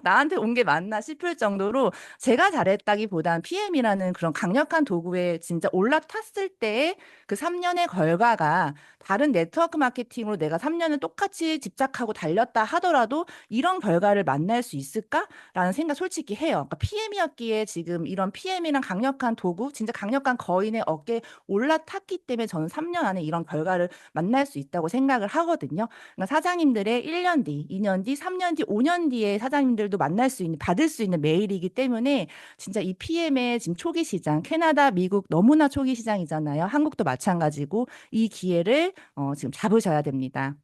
나한테 온 게 맞나 싶을 정도로 제가 잘했다기보단 PM이라는 그런 강력한 도구에 진짜 올라탔을 때의 그 3년의 결과가 다른 네트워크 마케팅으로 내가 3년을 똑같이 집착하고 달렸다 하더라도 이런 결과를 만날 수 있을까라는 생각 솔직히 해요. 그러니까 PM이었기에 지금 이런 PM이랑 강력한 도구, 진짜 강력한 거인의 어깨에 올라탔기 때문에 저는 3년 안에 이런 결과를 만날 수 있다. 있다고 생각을 하거든요. 그러니까 사장님들의 1년 뒤, 2년 뒤, 3년 뒤, 5년 뒤에 사장님들도 만날 수 있는, 받을 수 있는 메일이기 때문에 진짜 이 PM의 지금 초기 시장, 캐나다, 미국 너무나 초기 시장이잖아요. 한국도 마찬가지고 이 기회를 지금 잡으셔야 됩니다.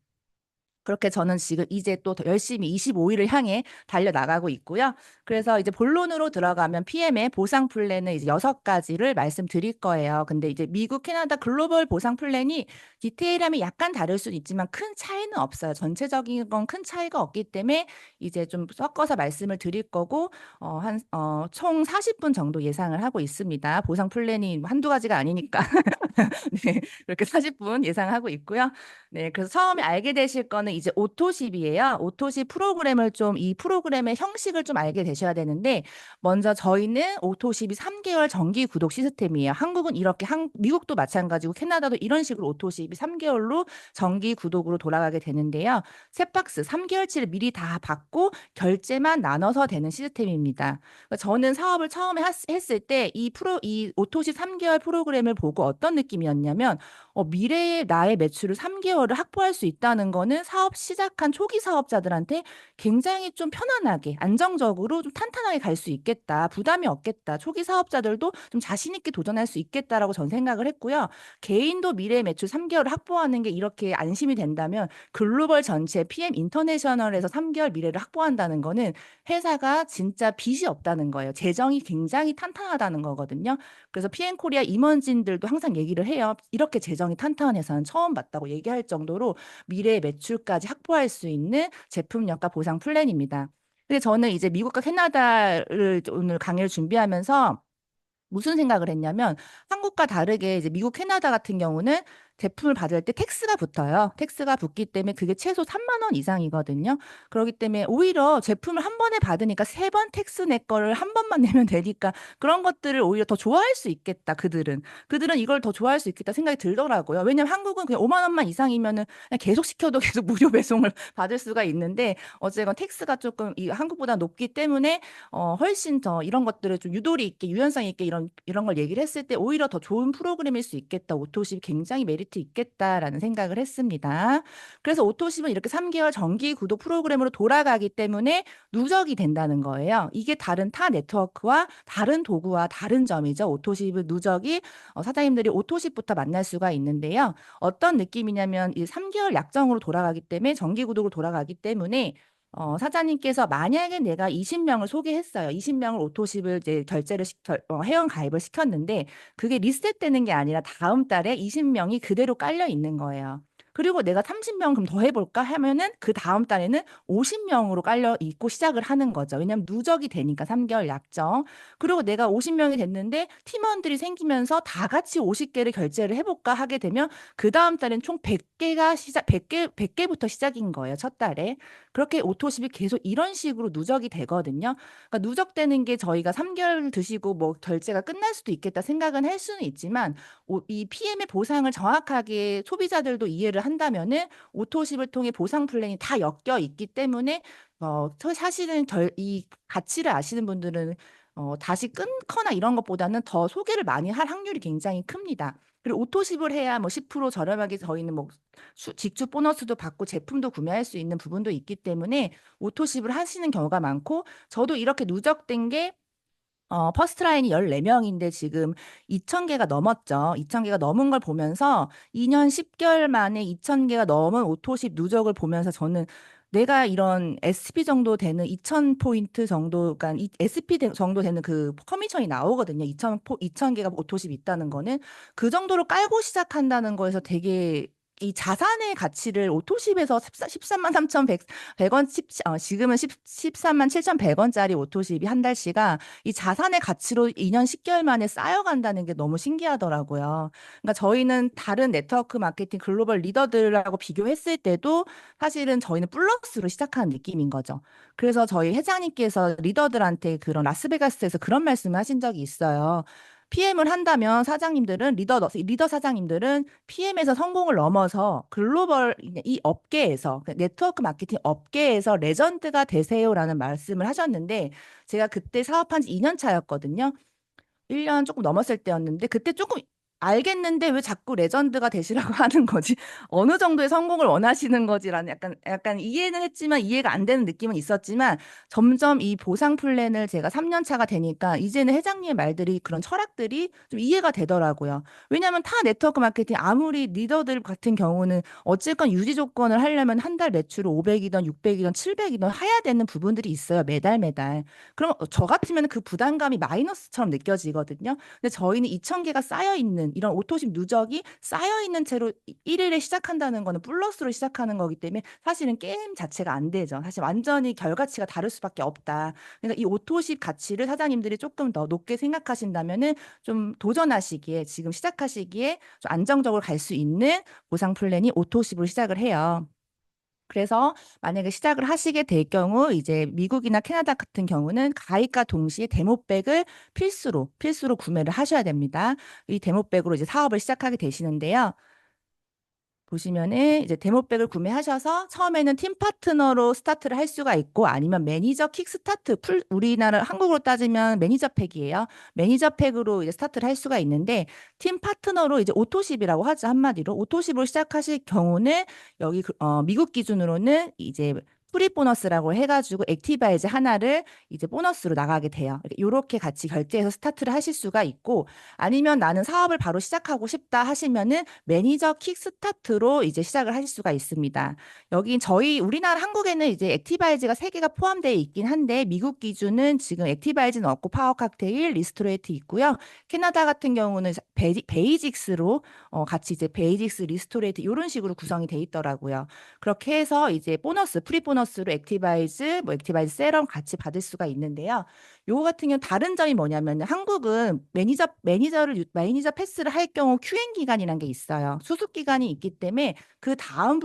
그렇게 저는 지금 이제 또 더 열심히 25일을 향해 달려나가고 있고요. 그래서 이제 본론으로 들어가면 PM의 보상 플랜을 이제 6가지를 말씀드릴 거예요. 근데 이제 미국, 캐나다 글로벌 보상 플랜이 디테일하면 약간 다를 수는 있지만 큰 차이는 없어요. 전체적인 건 큰 차이가 없기 때문에 이제 좀 섞어서 말씀을 드릴 거고, 총 40분 정도 예상을 하고 있습니다. 보상 플랜이 한두 가지가 아니니까. 네, 그렇게 40분 예상하고 있고요. 네, 그래서 처음에 알게 되실 거는 이제 오토십이에요. 오토십 프로그램을 좀, 이 프로그램의 형식을 좀 알게 되셔야 되는데, 먼저 저희는 오토십이 3개월 정기 구독 시스템이에요. 한국은 이렇게, 미국도 마찬가지고 캐나다도 이런 식으로 오토십이 3개월로 정기 구독으로 돌아가게 되는데요. 셋박스 3개월치를 미리 다 받고 결제만 나눠서 되는 시스템입니다. 그러니까 저는 사업을 처음에 했을 때 이 오토십 3개월 프로그램을 보고 어떤 느낌이었냐면, 미래의 나의 매출을 3개월을 확보할 수 있다는 거는 사업 시작한 초기 사업자들한테 굉장히 좀 편안하게, 안정적으로 좀 탄탄하게 갈 수 있겠다. 부담이 없겠다. 초기 사업자들도 좀 자신 있게 도전할 수 있겠다라고 전 생각을 했고요. 개인도 미래의 매출 3개월을 확보하는 게 이렇게 안심이 된다면 글로벌 전체 PM 인터내셔널에서 3개월 미래를 확보한다는 거는 회사가 진짜 빚이 없다는 거예요. 재정이 굉장히 탄탄하다는 거거든요. 그래서 PM 코리아 임원진들도 항상 얘기를 해요. 이렇게 재정이 탄탄한 회사는 처음 봤다고 얘기할 정도로 미래의 매출까지 확보할 수 있는 제품력과 보상 플랜입니다. 근데 저는 이제 미국과 캐나다를 오늘 강의를 준비하면서 무슨 생각을 했냐면 한국과 다르게 이제 미국, 캐나다 같은 경우는 제품을 받을 때 텍스가 붙어요. 텍스가 붙기 때문에 그게 최소 3만 원 이상이거든요. 그렇기 때문에 오히려 제품을 한 번에 받으니까 3번 텍스 내 거를 한 번만 내면 되니까 그런 것들을 오히려 더 좋아할 수 있겠다. 그들은 이걸 더 좋아할 수 있겠다 생각이 들더라고요. 왜냐면 한국은 그냥 5만 원만 이상이면은 그냥 계속 시켜도 계속 무료 배송을 받을 수가 있는데 어쨌건 텍스가 조금 이 한국보다 높기 때문에 훨씬 더 이런 것들을 좀 유도리 있게 유연성 있게 이런 걸 얘기를 했을 때 오히려 더 좋은 프로그램일 수 있겠다. 오토십이 굉장히 메리트 있겠다라는 생각을 했습니다. 그래서 오토십은 이렇게 3개월 정기 구독 프로그램으로 돌아가기 때문에 누적이 된다는 거예요. 이게 다른 타 네트워크와 다른 도구와 다른 점이죠. 오토십은 누적이 사장님들이 오토십부터 만날 수가 있는데요. 어떤 느낌이냐면 이 3개월 약정으로 돌아가기 때문에 정기 구독으로 돌아가기 때문에 사장님께서 만약에 내가 20명을 소개했어요. 20명을 오토십을 이제 회원 가입을 시켰는데 그게 리셋되는 게 아니라 다음 달에 20명이 그대로 깔려 있는 거예요. 그리고 내가 30명 그럼 더 해볼까 하면은 그 다음 달에는 50명으로 깔려 있고 시작을 하는 거죠. 왜냐하면 누적이 되니까 3개월 약정. 그리고 내가 50명이 됐는데 팀원들이 생기면서 다 같이 50개를 결제를 해볼까 하게 되면 그 다음 달엔 총 100개부터 시작인 거예요. 첫 달에. 그렇게 오토십이 계속 이런 식으로 누적이 되거든요. 그러니까 누적되는 게 저희가 3개월 드시고 뭐 결제가 끝날 수도 있겠다 생각은 할 수는 있지만 이 PM의 보상을 정확하게 소비자들도 이해를 한다면은 오토십을 통해 보상 플랜이 다 엮여 있기 때문에 사실은 이 가치를 아시는 분들은 다시 끊거나 이런 것보다는 더 소개를 많이 할 확률이 굉장히 큽니다. 그리고 오토십을 해야 뭐 10% 저렴하게 저희는 뭐 직접 보너스도 받고 제품도 구매할 수 있는 부분도 있기 때문에 오토십을 하시는 경우가 많고 저도 이렇게 누적된 게 퍼스트라인이 14명인데 지금 2,000개가 넘었죠. 2,000개가 넘은 걸 보면서 2년 10개월 만에 2,000개가 넘은 오토십 누적을 보면서 저는 내가 이런 SP 정도 되는 2,000포인트 정도, 그러니까 SP 정도 되는 그 커미션이 나오거든요. 2,000개가 오토십 있다는 거는 그 정도로 깔고 시작한다는 거에서 되게 이 자산의 가치를 오토십에서 13만 3,100원, 지금은 13만 7,100원짜리 오토십이 한 달치가 이 자산의 가치로 2년 10개월 만에 쌓여간다는 게 너무 신기하더라고요. 그러니까 저희는 다른 네트워크 마케팅 글로벌 리더들하고 비교했을 때도 사실은 저희는 플러스로 시작하는 느낌인 거죠. 그래서 저희 회장님께서 리더들한테 그런 라스베가스에서 그런 말씀을 하신 적이 있어요. PM을 한다면 리더 사장님들은 PM에서 성공을 넘어서 글로벌 이 업계에서 네트워크 마케팅 업계에서 레전드가 되세요라는 말씀을 하셨는데 제가 그때 사업한 지 2년 차였거든요. 1년 조금 넘었을 때였는데 그때 조금 알겠는데 왜 자꾸 레전드가 되시라고 하는 거지? 어느 정도의 성공을 원하시는 거지라는 약간 이해는 했지만 이해가 안 되는 느낌은 있었지만 점점 이 보상 플랜을 제가 3년 차가 되니까 이제는 회장님의 말들이 그런 철학들이 좀 이해가 되더라고요. 왜냐하면 타 네트워크 마케팅 아무리 리더들 같은 경우는 어쨌건 유지 조건을 하려면 한 달 매출을 500이든 600이든 700이든 해야 되는 부분들이 있어요. 매달 매달. 그럼 저 같으면 그 부담감이 마이너스처럼 느껴지거든요. 근데 저희는 2,000개가 쌓여 있는 이런 오토십 누적이 쌓여 있는 채로 1일에 시작한다는 거는 플러스로 시작하는 거기 때문에 사실은 게임 자체가 안 되죠. 사실 완전히 결과치가 다를 수밖에 없다. 그러니까 이 오토십 가치를 사장님들이 조금 더 높게 생각하신다면은 좀 도전하시기에 지금 시작하시기에 좀 안정적으로 갈 수 있는 보상 플랜이 오토십으로 시작을 해요. 그래서 만약에 시작을 하시게 될 경우 이제 미국이나 캐나다 같은 경우는 가입과 동시에 데모백을 필수로 구매를 하셔야 됩니다. 이 데모백으로 이제 사업을 시작하게 되시는데요. 보시면은 이제 데모백을 구매하셔서 처음에는 팀 파트너로 스타트를 할 수가 있고 아니면 매니저 킥스타트 우리나라 한국으로 따지면 매니저 팩이에요. 매니저 팩으로 이제 스타트를 할 수가 있는데 팀 파트너로 이제 오토십이라고 하죠. 한마디로 오토십으로 시작하실 경우는 여기 미국 기준으로는 이제 프리 보너스라고 해가지고 액티바이즈 하나를 이제 보너스로 나가게 돼요. 이렇게 같이 결제해서 스타트를 하실 수가 있고 아니면 나는 사업을 바로 시작하고 싶다 하시면은 매니저 킥스타트로 이제 시작을 하실 수가 있습니다. 여기 저희 우리나라 한국에는 이제 액티바이즈가 세 개가 포함되어 있긴 한데 미국 기준은 지금 액티바이즈는 없고 파워 칵테일, 리스토레이트 있고요. 캐나다 같은 경우는 베이직스로 같이 이제 베이직스, 리스토레이트 이런 식으로 구성이 돼 있더라고요. 그렇게 해서 이제 프리 보너스로 액티바이즈, 뭐 액티바이즈 세럼 같이 받을 수가 있는데요. 요거 같은 경우 다른 점이 뭐냐면 한국은 매니저 패스를 할 경우 QN 기간이라는 게 있어요. 수습 기간이 있기 때문에 그 다음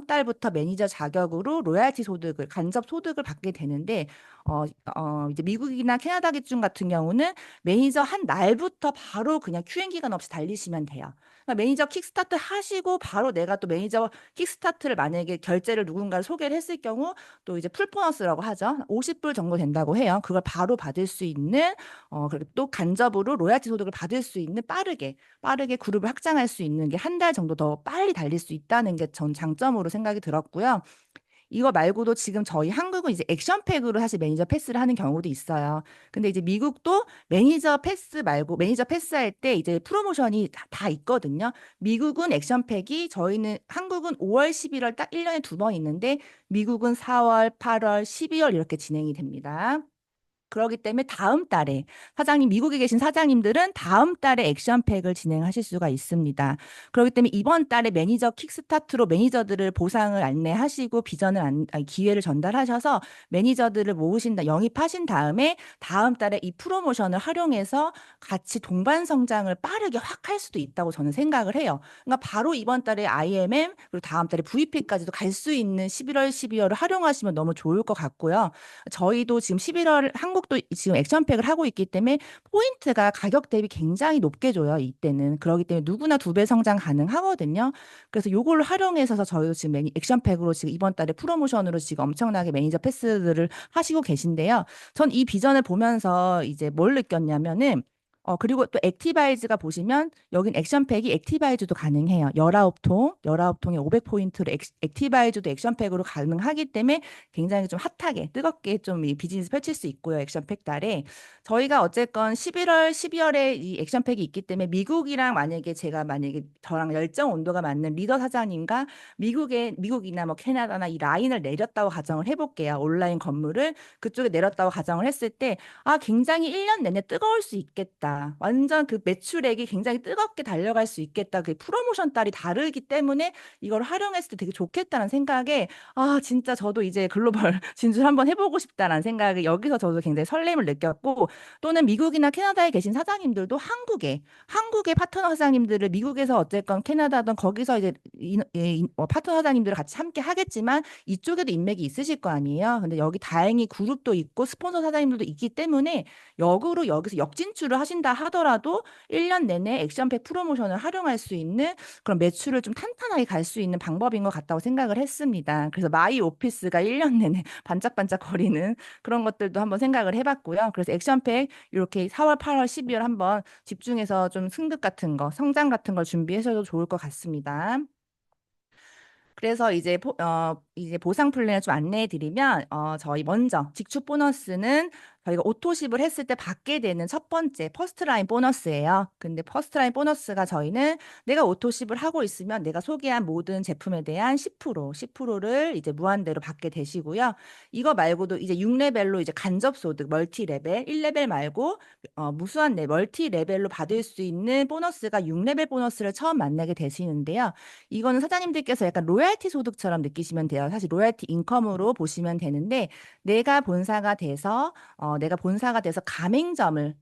달부터 매니저 자격으로 로얄티 소득을 간접 소득을 받게 되는데 이제 미국이나 캐나다 기준 같은 경우는 매니저 한 날부터 바로 그냥 QN 기간 없이 달리시면 돼요. 그러니까 매니저 킥스타트 하시고 바로 내가 또 매니저 킥스타트를 만약에 결제를 누군가를 소개를 했을 경우 또 이제 풀보너스라고 하죠. 50불 정도 된다고 해요. 그걸 바로 받을 수 있는 그리고 또 간접으로 로얄티 소득을 받을 수 있는 빠르게 그룹을 확장할 수 있는 게 한 달 정도 더 빨리 달릴 수 있다는 게 전 장점으로 생각이 들었고요. 이거 말고도 지금 저희 한국은 이제 액션팩으로 사실 매니저 패스를 하는 경우도 있어요. 근데 이제 미국도 매니저 패스 말고 매니저 패스할 때 이제 프로모션이 다 있거든요. 미국은 액션팩이 저희는 한국은 5월, 11월 딱 1년에 두 번 있는데 미국은 4월, 8월, 12월 이렇게 진행이 됩니다. 그렇기 때문에 다음 달에 미국에 계신 사장님들은 다음 달에 액션팩을 진행하실 수가 있습니다. 그렇기 때문에 이번 달에 매니저 킥스타트로 매니저들을 보상을 안내하시고 기회를 전달하셔서 매니저들을 영입하신 다음에 다음 달에 이 프로모션을 활용해서 같이 동반 성장을 빠르게 확 할 수도 있다고 저는 생각을 해요. 그러니까 바로 이번 달에 IMM 그리고 다음 달에 VP까지도 갈 수 있는 11월, 12월을 활용하시면 너무 좋을 것 같고요. 저희도 지금 11월 한국도 지금 액션팩을 하고 있기 때문에 포인트가 가격 대비 굉장히 높게 줘요. 이때는. 그렇기 때문에 누구나 2배 성장 가능하거든요. 그래서 요걸로 활용해서 저희도 지금 액션팩으로 지금 이번 달에 프로모션으로 지금 엄청나게 매니저 패스들을 하시고 계신데요. 전 이 비전을 보면서 이제 뭘 느꼈냐면은 그리고 또 액티바이즈가 보시면 여긴 액션팩이 액티바이즈도 가능해요. 19통에 500포인트로 액티바이즈도 액션팩으로 가능하기 때문에 굉장히 좀 핫하게 뜨겁게 좀 이 비즈니스 펼칠 수 있고요. 액션팩 달에. 저희가 어쨌건 11월, 12월에 이 액션팩이 있기 때문에 미국이랑 만약에 저랑 열정 온도가 맞는 리더 사장님과 미국이나 뭐 캐나다나 이 라인을 내렸다고 가정을 해볼게요. 온라인 건물을 그쪽에 내렸다고 가정을 했을 때 굉장히 1년 내내 뜨거울 수 있겠다. 완전 그 매출액이 굉장히 뜨겁게 달려갈 수 있겠다. 그 프로모션 달이 다르기 때문에 이걸 활용했을 때 되게 좋겠다는 생각에 진짜 저도 이제 글로벌 진출 한번 해보고 싶다라는 생각에 여기서 저도 굉장히 설렘을 느꼈고 또는 미국이나 캐나다에 계신 사장님들도 한국의 파트너 사장님들을 미국에서 어쨌건 캐나다든 거기서 이제 파트너 사장님들을 같이 함께 하겠지만 이쪽에도 인맥이 있으실 거 아니에요. 근데 여기 다행히 그룹도 있고 스폰서 사장님들도 있기 때문에 역으로 여기서 역진출을 하신다 한다 하더라도 1년 내내 액션팩 프로모션을 활용할 수 있는 그런 매출을 좀 탄탄하게 갈 수 있는 방법인 것 같다고 생각을 했습니다. 그래서 마이 오피스가 1년 내내 반짝반짝 거리는 그런 것들도 한번 생각을 해봤고요. 그래서 액션팩 이렇게 4월, 8월, 12월 한번 집중해서 좀 승급 같은 거, 성장 같은 걸 준비하셔도 좋을 것 같습니다. 그래서 이제 보상 플랜을 좀 안내해 드리면, 저희 먼저 직축 보너스는 저희가 오토십을 했을 때 받게 되는 첫 번째 퍼스트라인 보너스예요. 근데 퍼스트라인 보너스가 저희는 내가 오토십을 하고 있으면 내가 소개한 모든 제품에 대한 10%를 이제 무한대로 받게 되시고요. 이거 말고도 이제 6레벨로 이제 간접소득 멀티 레벨, 1레벨 말고 무수한 멀티 레벨로 받을 수 있는 보너스가 6레벨 보너스를 처음 만나게 되시는데요. 이거는 사장님들께서 약간 로얄티 소득처럼 느끼시면 돼요. 사실 로얄티 인컴으로 보시면 되는데 내가 본사가 돼서 가맹점을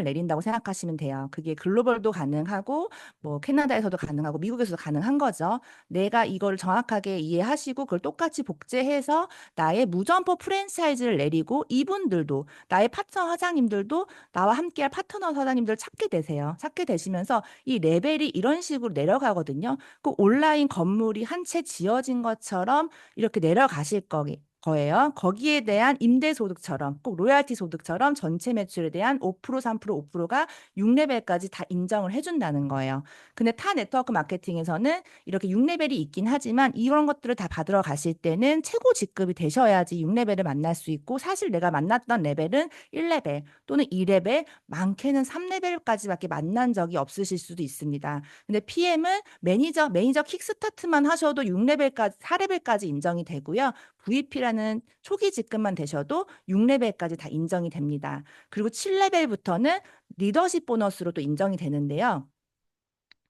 내린다고 생각하시면 돼요. 그게 글로벌도 가능하고 뭐 캐나다에서도 가능하고 미국에서도 가능한 거죠. 내가 이걸 정확하게 이해하시고 그걸 똑같이 복제해서 나의 무점포 프랜차이즈를 내리고 이분들도 나의 파트너 사장님들도 나와 함께할 파트너 사장님들 찾게 되세요. 찾게 되시면서 이 레벨이 이런 식으로 내려가거든요. 꼭 온라인 건물이 한 채 지어진 것처럼 이렇게 내려가실 거예요. 거기에 대한 임대 소득처럼 꼭 로얄티 소득처럼 전체 매출에 대한 5%, 3%, 5%가 6레벨까지 다 인정을 해준다는 거예요. 근데 타 네트워크 마케팅에서는 이렇게 6레벨이 있긴 하지만 이런 것들을 다 받으러 가실 때는 최고 직급이 되셔야지 6레벨을 만날 수 있고 사실 내가 만났던 레벨은 1레벨 또는 2레벨 많게는 3레벨까지밖에 만난 적이 없으실 수도 있습니다. 근데 PM은 매니저 킥스타트만 하셔도 6레벨까지, 4레벨까지 인정이 되고요. VP라는 초기 직급만 되셔도 6레벨까지 다 인정이 됩니다. 그리고 7레벨부터는 리더십 보너스로 또 인정이 되는데요.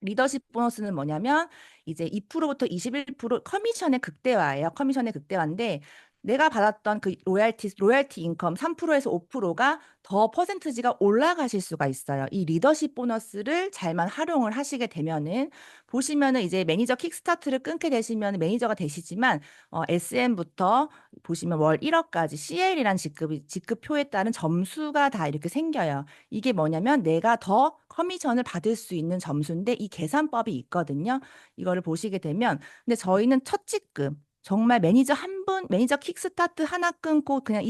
리더십 보너스는 뭐냐면 이제 2%부터 21% 커미션의 극대화예요. 커미션의 극대화인데 내가 받았던 그 로얄티 인컴 3%에서 5%가 더 퍼센트지가 올라가실 수가 있어요. 이 리더십 보너스를 잘만 활용을 하시게 되면은 보시면은 이제 매니저 킥스타트를 끊게 되시면 매니저가 되시지만 SM부터 보시면 월 1억까지 CL이란 직급표에 따른 점수가 다 이렇게 생겨요. 이게 뭐냐면 내가 더 커미션을 받을 수 있는 점수인데 이 계산법이 있거든요. 이거를 보시게 되면 근데 저희는 첫 직급 정말 매니저 킥스타트 하나 끊고 그냥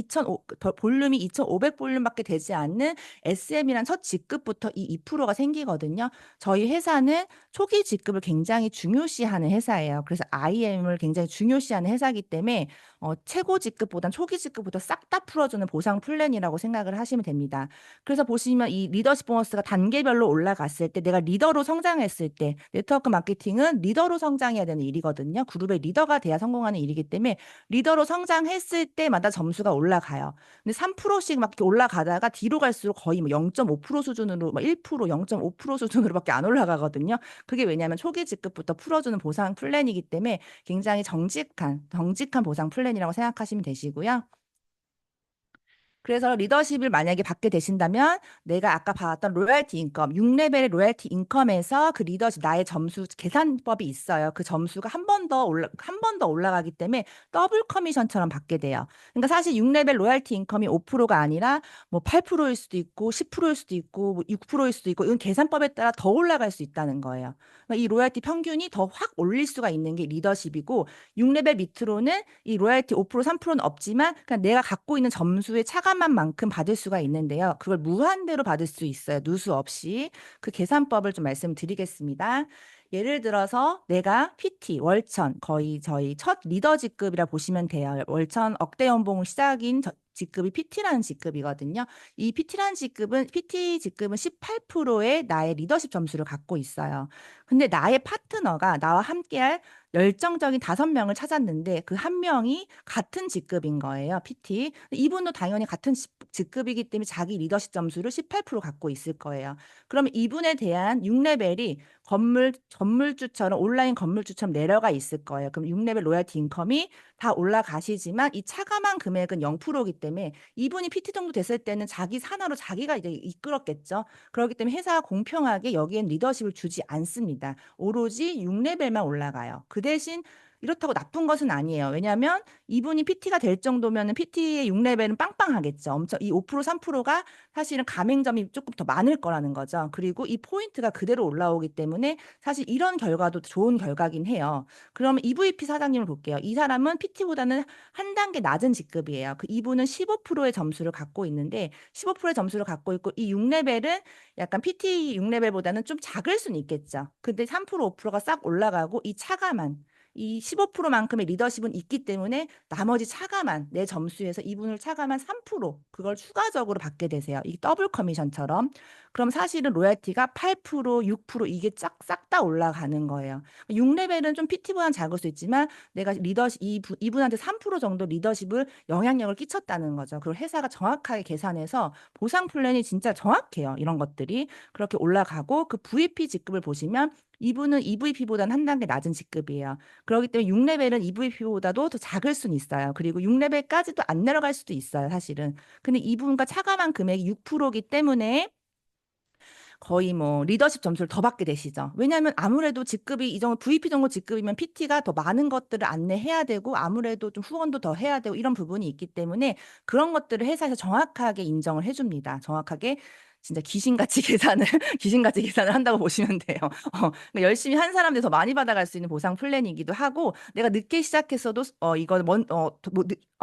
볼륨이 2,500 볼륨밖에 되지 않는 SM이란 첫 직급부터 이 2%가 생기거든요. 저희 회사는 초기 직급을 굉장히 중요시하는 회사예요. 그래서 IM을 굉장히 중요시하는 회사이기 때문에 최고 직급보단 초기 직급부터 싹 다 풀어주는 보상 플랜이라고 생각을 하시면 됩니다. 그래서 보시면 이 리더십 보너스가 단계별로 올라갔을 때 내가 리더로 성장했을 때 네트워크 마케팅은 리더로 성장해야 되는 일이거든요. 그룹의 리더가 돼야 성공하는 일이기 때문에 리더로 성장했을 때마다 점수가 올라가요. 근데 3%씩 막 이렇게 올라가다가 뒤로 갈수록 거의 뭐 0.5% 수준으로 뭐 1%, 0.5% 수준으로밖에 안 올라가거든요. 그게 왜냐하면 초기 직급부터 풀어주는 보상 플랜이기 때문에 굉장히 정직한 보상 플랜이라고 생각하시면 되시고요. 그래서 리더십을 만약에 받게 되신다면 내가 아까 봤던 로얄티 인컴, 6레벨의 로얄티 인컴에서 그 리더십 나의 점수 계산법이 있어요. 그 점수가 한 번 더 올라가기 때문에 더블 커미션처럼 받게 돼요. 그러니까 사실 6레벨 로얄티 인컴이 5%가 아니라 뭐 8%일 수도 있고 10%일 수도 있고 뭐 6%일 수도 있고 이건 계산법에 따라 더 올라갈 수 있다는 거예요. 그러니까 이 로얄티 평균이 더 확 올릴 수가 있는 게 리더십이고 6레벨 밑으로는 이 로얄티 5%, 3%는 없지만 그냥 내가 갖고 있는 점수의 차감한 만큼 받을 수가 있는데요. 그걸 무한대로 받을 수 있어요. 누수 없이. 그 계산법을 좀 말씀드리겠습니다. 예를 들어서 내가 PT 월천 거의 저희 첫 리더 직급이라 보시면 돼요. 월천 억대 연봉 시작인 직급이 PT라는 직급이거든요. 이 PT 직급은 18%의 나의 리더십 점수를 갖고 있어요. 근데 나의 파트너가 나와 함께할 열정적인 5명을 찾았는데 그 한 명이 같은 직급인 거예요, PT. 이분도 당연히 같은 직급이기 때문에 자기 리더십 점수를 18% 갖고 있을 거예요. 그러면 이분에 대한 6레벨이 건물주처럼 온라인 건물주처럼 내려가 있을 거예요. 그럼 6레벨 로얄티 인컴이 다 올라가시지만 이 차감한 금액은 0%이기 때문에 이분이 PT 정도 됐을 때는 자기 산하로 자기가 이제 이끌었겠죠. 그렇기 때문에 회사가 공평하게 여기엔 리더십을 주지 않습니다. 오로지 6레벨만 올라가요. 그 대신 이렇다고 나쁜 것은 아니에요. 왜냐하면 이분이 PT가 될 정도면은 PT의 6레벨은 빵빵하겠죠. 엄청 이 5% 3%가 사실은 가맹점이 조금 더 많을 거라는 거죠. 그리고 이 포인트가 그대로 올라오기 때문에 사실 이런 결과도 좋은 결과긴 해요. 그러면 EVP 사장님을 볼게요. 이 사람은 PT보다는 한 단계 낮은 직급이에요. 그 이분은 15%의 점수를 갖고 있는데 15%의 점수를 갖고 있고 이 6레벨은 약간 PT 6레벨보다는 좀 작을 수는 있겠죠. 근데 3% 5%가 싹 올라가고 이 차가만 이 15%만큼의 리더십은 있기 때문에 나머지 차가만 내 점수에서 이분을 차가만 3% 그걸 추가적으로 받게 되세요. 이 더블 커미션처럼. 그럼 사실은 로열티가 8%, 6% 이게 싹 다 올라가는 거예요. 6레벨은 좀 PT보다는 작을 수 있지만 내가 리더십 이분한테 3% 정도 리더십을 영향력을 끼쳤다는 거죠. 그리고 회사가 정확하게 계산해서 보상 플랜이 진짜 정확해요. 이런 것들이 그렇게 올라가고 그 VP 직급을 보시면 이분은 EVP보다는 한 단계 낮은 직급이에요. 그렇기 때문에 6레벨은 EVP보다도 더 작을 수는 있어요. 그리고 6레벨까지도 안 내려갈 수도 있어요, 사실은. 근데 이분과 차감한 금액이 6%이기 때문에 거의 뭐 리더십 점수를 더 받게 되시죠. 왜냐하면 아무래도 직급이 이 정도 VP 정도 직급이면 PT가 더 많은 것들을 안내해야 되고 아무래도 좀 후원도 더 해야 되고 이런 부분이 있기 때문에 그런 것들을 회사에서 정확하게 인정을 해줍니다. 정확하게 진짜 귀신같이 계산을 귀신같이 계산을 한다고 보시면 돼요. 그러니까 열심히 한 사람들 더 많이 받아갈 수 있는 보상 플랜이기도 하고 내가 늦게 시작했어도 이거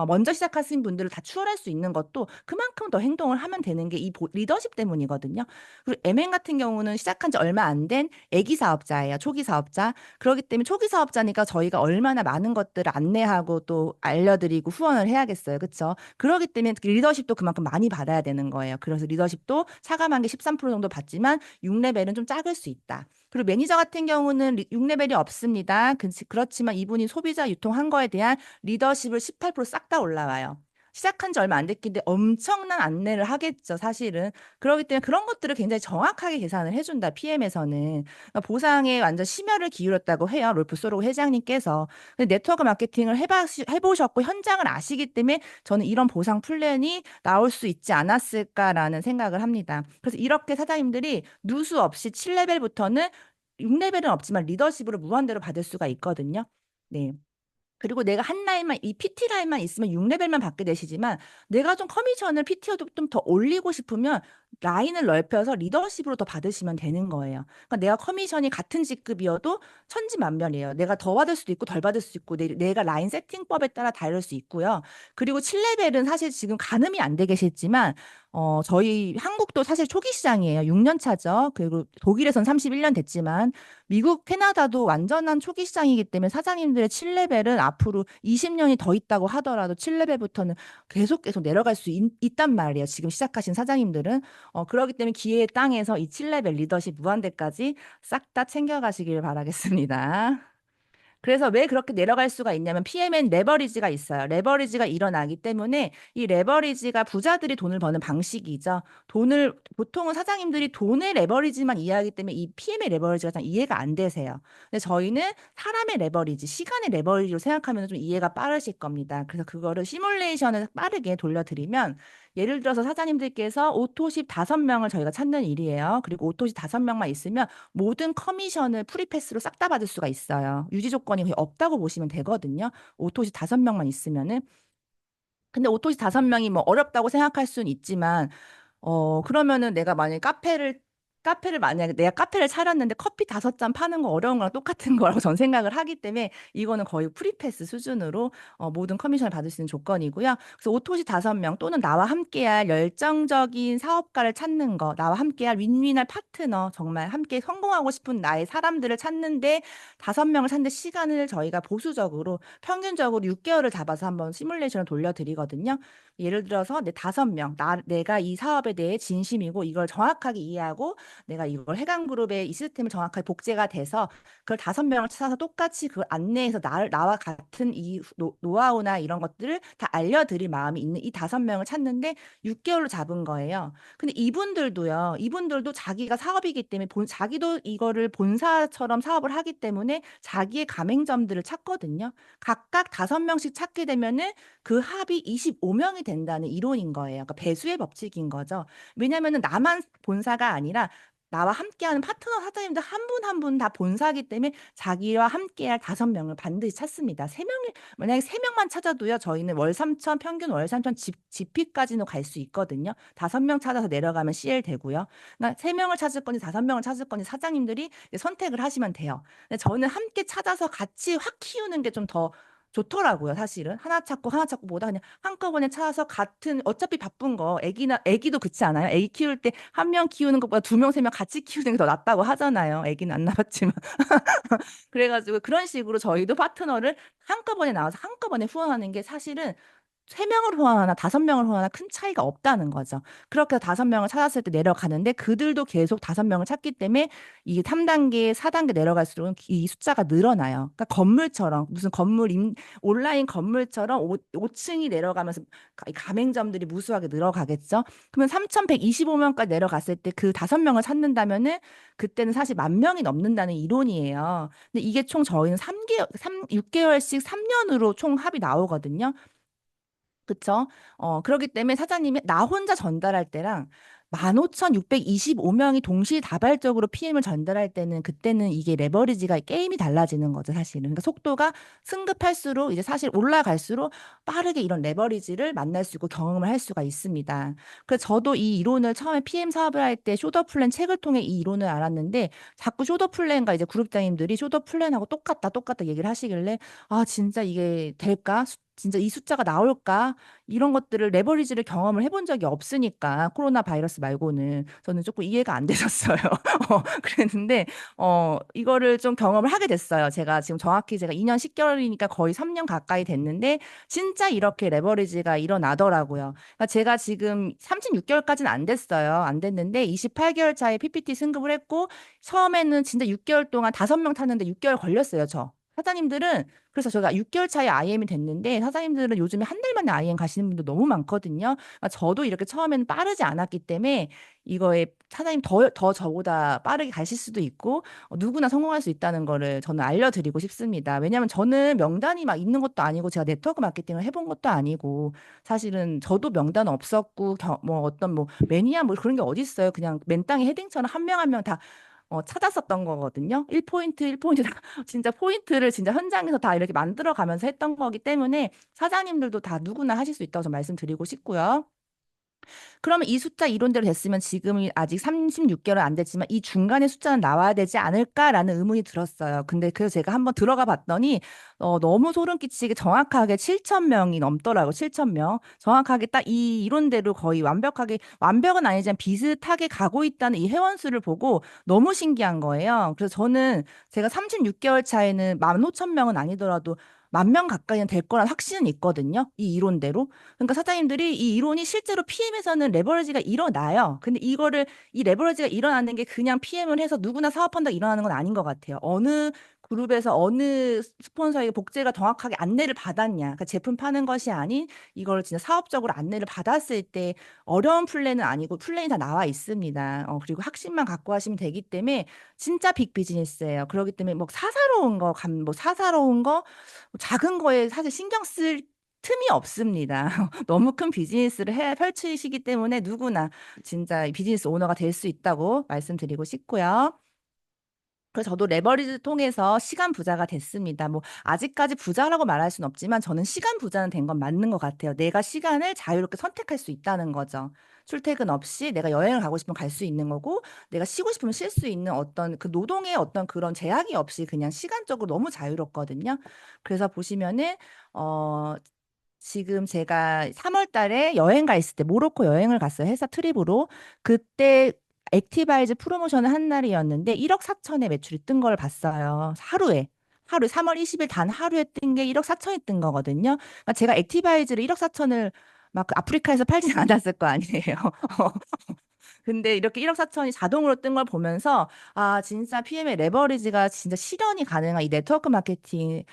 먼저 시작하신 분들을 다 추월할 수 있는 것도 그만큼 더 행동을 하면 되는 게 이 리더십 때문이거든요. 그리고 MN 같은 경우는 시작한 지 얼마 안 된 애기 사업자예요. 초기 사업자. 그렇기 때문에 초기 사업자니까 저희가 얼마나 많은 것들을 안내하고 또 알려드리고 후원을 해야겠어요. 그렇죠? 그렇기 때문에 리더십도 그만큼 많이 받아야 되는 거예요. 그래서 리더십도 차감한 게 13% 정도 받지만 6레벨은 좀 작을 수 있다. 그리고 매니저 같은 경우는 6레벨이 없습니다. 그렇지만 이분이 소비자 유통한 거에 대한 리더십을 18%싹 다 올라와요. 시작한 지 얼마 안 됐기 때문에 엄청난 안내를 하겠죠, 사실은. 그렇기 때문에 그런 것들을 굉장히 정확하게 계산을 해준다, PM에서는. 보상에 완전 심혈을 기울였다고 해요, 롤프 소로 회장님께서. 근데 네트워크 마케팅을 해보셨고 현장을 아시기 때문에 저는 이런 보상 플랜이 나올 수 있지 않았을까라는 생각을 합니다. 그래서 이렇게 사장님들이 누수 없이 7레벨부터는 6레벨은 없지만 리더십으로 무한대로 받을 수가 있거든요. 네. 그리고 내가 한 라인만 이 PT 라인만 있으면 6레벨만 받게 되시지만 내가 좀 커미션을 PT여도 좀 더 올리고 싶으면 라인을 넓혀서 리더십으로 더 받으시면 되는 거예요. 그러니까 내가 커미션이 같은 직급이어도 천지만별이에요. 내가 더 받을 수도 있고 덜 받을 수도 있고 내가 라인 세팅법에 따라 다를 수 있고요. 그리고 7레벨은 사실 지금 가늠이 안 돼 계시지만 저희 한국도 사실 초기 시장이에요. 6년 차죠. 그리고 독일에선 31년 됐지만 미국, 캐나다도 완전한 초기 시장이기 때문에 사장님들의 7레벨은 앞으로 20년이 더 있다고 하더라도 7레벨부터는 계속 내려갈 수 있단 말이에요. 지금 시작하신 사장님들은. 그렇기 때문에 기회의 땅에서 이 7레벨 리더십 무한대까지 싹 다 챙겨가시길 바라겠습니다. 그래서 왜 그렇게 내려갈 수가 있냐면 PM엔 레버리지가 있어요. 레버리지가 일어나기 때문에 이 레버리지가 부자들이 돈을 버는 방식이죠. 보통은 사장님들이 돈의 레버리지만 이해하기 때문에 이 PM의 레버리지가 잘 이해가 안 되세요. 근데 저희는 사람의 레버리지, 시간의 레버리지로 생각하면 좀 이해가 빠르실 겁니다. 그래서 그거를 시뮬레이션을 빠르게 돌려드리면 예를 들어서 사장님들께서 오토십 5명을 저희가 찾는 일이에요. 그리고 오토십 5명만 있으면 모든 커미션을 프리패스로 싹 다 받을 수가 있어요. 유지 조건이 거의 없다고 보시면 되거든요. 오토시 5명만 있으면은. 근데 오토시 5명이 뭐 어렵다고 생각할 수는 있지만 그러면은 내가 만약에 카페를 만약에 내가 카페를 차렸는데 커피 5잔 파는 거 어려운 거랑 똑같은 거라고 전 생각을 하기 때문에 이거는 거의 프리패스 수준으로 모든 커미션을 받을 수 있는 조건이고요. 그래서 오토시 5명 또는 나와 함께할 열정적인 사업가를 찾는 거, 나와 함께할 윈윈할 파트너, 정말 함께 성공하고 싶은 나의 사람들을 찾는데 5명을 찾는데 시간을 저희가 보수적으로 평균적으로 6개월을 잡아서 한번 시뮬레이션을 돌려드리거든요. 예를 들어서 내 5명, 내가 이 사업에 대해 진심이고 이걸 정확하게 이해하고 내가 이걸 해강그룹의 이 시스템을 정확하게 복제가 돼서 그걸 5명을 찾아서 똑같이 그걸 안내해서 나와 같은 이 노하우나 이런 것들을 다 알려드릴 마음이 있는 이 5명을 찾는데 6개월로 잡은 거예요. 근데 이분들도 자기가 사업이기 때문에 자기도 이거를 본사처럼 사업을 하기 때문에 자기의 가맹점들을 찾거든요. 각각 5명씩 찾게 되면은 그 합이 25명이 된다는 이론인 거예요. 그러니까 배수의 법칙인 거죠. 왜냐하면은 나만 본사가 아니라 나와 함께하는 파트너 사장님들 한 분 한 분 다 본사기 때문에 자기와 함께할 5명을 반드시 찾습니다. 만약에 3명만 찾아도요, 저희는 월 3천, 평균 월 3천 GP까지는 갈 수 있거든요. 5명 찾아서 내려가면 CL 되고요. 그러니까 3명을 찾을 건지 5명을 찾을 건지 사장님들이 이제 선택을 하시면 돼요. 근데 저는 함께 찾아서 같이 확 키우는 게 좀 더 좋더라고요, 사실은. 하나 찾고 보다 그냥 한꺼번에 찾아서 같은, 어차피 바쁜 거, 애기도 그렇지 않아요? 애기 키울 때 1명 키우는 것보다 2명, 3명 같이 키우는 게 더 낫다고 하잖아요. 애기는 안 낳았지만. 그래가지고 그런 식으로 저희도 파트너를 한꺼번에 나와서 한꺼번에 후원하는 게 사실은 3명을 후원하나 5명을 후원하나 큰 차이가 없다는 거죠. 그렇게 해서 5명을 찾았을 때 내려가는데 그들도 계속 5명을 찾기 때문에 이 3단계, 4단계 내려갈수록 이 숫자가 늘어나요. 그러니까 건물처럼 무슨 온라인 건물처럼 5층이 내려가면서 가맹점들이 무수하게 늘어가겠죠. 그러면 3,125명까지 내려갔을 때 그 5명을 찾는다면은 그때는 사실 10,000명이 넘는다는 이론이에요. 근데 이게 총 저희는 6개월씩 3년으로 총 합이 나오거든요. 그쵸? 그렇기 때문에 사장님이 나 혼자 전달할 때랑 15,625명이 동시다발적으로 PM을 전달할 때는 그때는 이게 레버리지가 게임이 달라지는 거죠, 사실은. 그러니까 속도가 승급할수록 이제 사실 올라갈수록 빠르게 이런 레버리지를 만날 수 있고 경험을 할 수가 있습니다. 그래서 저도 이 이론을 처음에 PM 사업을 할 때 쇼더 플랜 책을 통해 이 이론을 알았는데 자꾸 쇼더 플랜과 이제 그룹장님들이 쇼더 플랜하고 똑같다, 똑같다 얘기를 하시길래 아, 진짜 이게 될까? 진짜 이 숫자가 나올까? 이런 것들을 레버리지를 경험을 해본 적이 없으니까 코로나 바이러스 말고는 저는 조금 이해가 안 되셨어요. 그랬는데 이거를 좀 경험을 하게 됐어요. 제가 지금 정확히 제가 2년 10개월이니까 거의 3년 가까이 됐는데 진짜 이렇게 레버리지가 일어나더라고요. 그러니까 제가 지금 36개월까지는 안 됐어요. 안 됐는데 28개월 차에 PPT 승급을 했고 처음에는 진짜 6개월 동안 5명 탔는데 6개월 걸렸어요, 저. 사장님들은 그래서 제가 6개월 차에 IM이 됐는데 사장님들은 요즘에 한 달 만에 IM 가시는 분도 너무 많거든요. 그러니까 저도 이렇게 처음에는 빠르지 않았기 때문에 이거에 사장님 더 저보다 빠르게 가실 수도 있고 누구나 성공할 수 있다는 거를 저는 알려드리고 싶습니다. 왜냐하면 저는 명단이 막 있는 것도 아니고 제가 네트워크 마케팅을 해본 것도 아니고 사실은 저도 명단 없었고 뭐 어떤 뭐 매니아 뭐 그런 게 어디 있어요. 그냥 맨땅에 헤딩처럼 한 명 한 명 다 찾았었던 거거든요. 1포인트, 1포인트 다 진짜 포인트를 진짜 현장에서 다 이렇게 만들어 가면서 했던 거기 때문에 사장님들도 다 누구나 하실 수 있다고 좀 말씀드리고 싶고요. 그러면 이 숫자 이론대로 됐으면 지금이 아직 36개월 안 됐지만 이 중간에 숫자는 나와야 되지 않을까라는 의문이 들었어요. 근데 그래서 제가 한번 들어가 봤더니 너무 소름 끼치게 정확하게 7,000명이 넘더라고요. 7,000명. 정확하게 딱 이 이론대로 거의 완벽은 아니지만 비슷하게 가고 있다는 이 회원수를 보고 너무 신기한 거예요. 그래서 저는 제가 36개월 차에는 15,000명은 아니더라도 10,000명 가까이는 될 거란 확신은 있거든요. 이 이론대로. 그러니까 사장님들이 이 이론이 실제로 PM에서는 레버리지가 일어나요. 근데 이 레버리지가 일어나는 게 그냥 PM을 해서 누구나 사업한다고 일어나는 건 아닌 것 같아요. 어느 그룹에서 어느 스폰서에게 복제가 정확하게 안내를 받았냐. 그러니까 제품 파는 것이 아닌 이걸 진짜 사업적으로 안내를 받았을 때 어려운 플랜은 아니고 플랜이 다 나와 있습니다. 그리고 확신만 갖고 하시면 되기 때문에 진짜 빅 비즈니스예요. 그렇기 때문에 뭐 사사로운 거, 뭐 작은 거에 사실 신경 쓸 틈이 없습니다. 너무 큰 비즈니스를 펼치시기 때문에 누구나 진짜 비즈니스 오너가 될 수 있다고 말씀드리고 싶고요. 그래서 저도 레버리지 통해서 시간 부자가 됐습니다. 뭐 아직까지 부자라고 말할 수는 없지만 저는 시간 부자는 된 건 맞는 것 같아요. 내가 시간을 자유롭게 선택할 수 있다는 거죠. 출퇴근 없이 내가 여행을 가고 싶으면 갈 수 있는 거고 내가 쉬고 싶으면 쉴 수 있는 어떤 그 노동의 어떤 그런 제약이 없이 그냥 시간적으로 너무 자유롭거든요. 그래서 보시면은 어 지금 제가 3월 달에 여행 가 있을 때 모로코 여행을 갔어요. 회사 트립으로. 그때 액티바이즈 프로모션을 한 날이었는데 1억 4천에 매출이 뜬 걸 봤어요. 하루에 3월 20일 단 하루에 뜬 게 1억 4천이 뜬 거거든요. 그러니까 제가 액티바이즈를 1억 4천을 막 아프리카에서 팔진 않았을 거 아니에요. 근데 이렇게 1억 4천이 자동으로 뜬 걸 보면서 아 진짜 PM의 레버리지가 진짜 실현이 가능한 이 네트워크 마케팅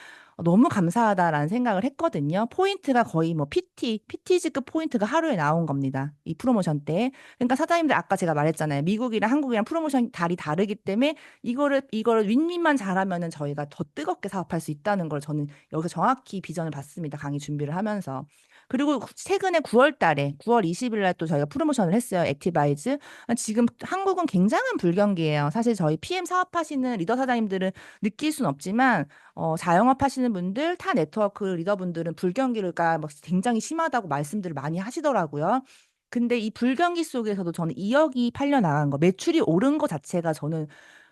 너무 감사하다라는 생각을 했거든요. 포인트가 거의 뭐 PTG급 포인트가 하루에 나온 겁니다. 이 프로모션 때. 그러니까 사장님들 아까 제가 말했잖아요. 미국이랑 한국이랑 프로모션 달이 다르기 때문에 이거를 윈윈만 잘하면은 저희가 더 뜨겁게 사업할 수 있다는 걸 저는 여기서 정확히 비전을 봤습니다. 강의 준비를 하면서. 그리고 최근에 9월 달에 9월 20일 날 또 저희가 프로모션을 했어요. 액티바이즈. 지금 한국은 굉장한 불경기예요. 사실 저희 PM 사업하시는 리더 사장님들은 느낄 순 없지만 자영업 하시는 분들, 타 네트워크 리더분들은 불경기가 막 굉장히 심하다고 말씀들을 많이 하시더라고요. 근데 이 불경기 속에서도 저는 2억이 팔려 나간 거, 매출이 오른 거 자체가 저는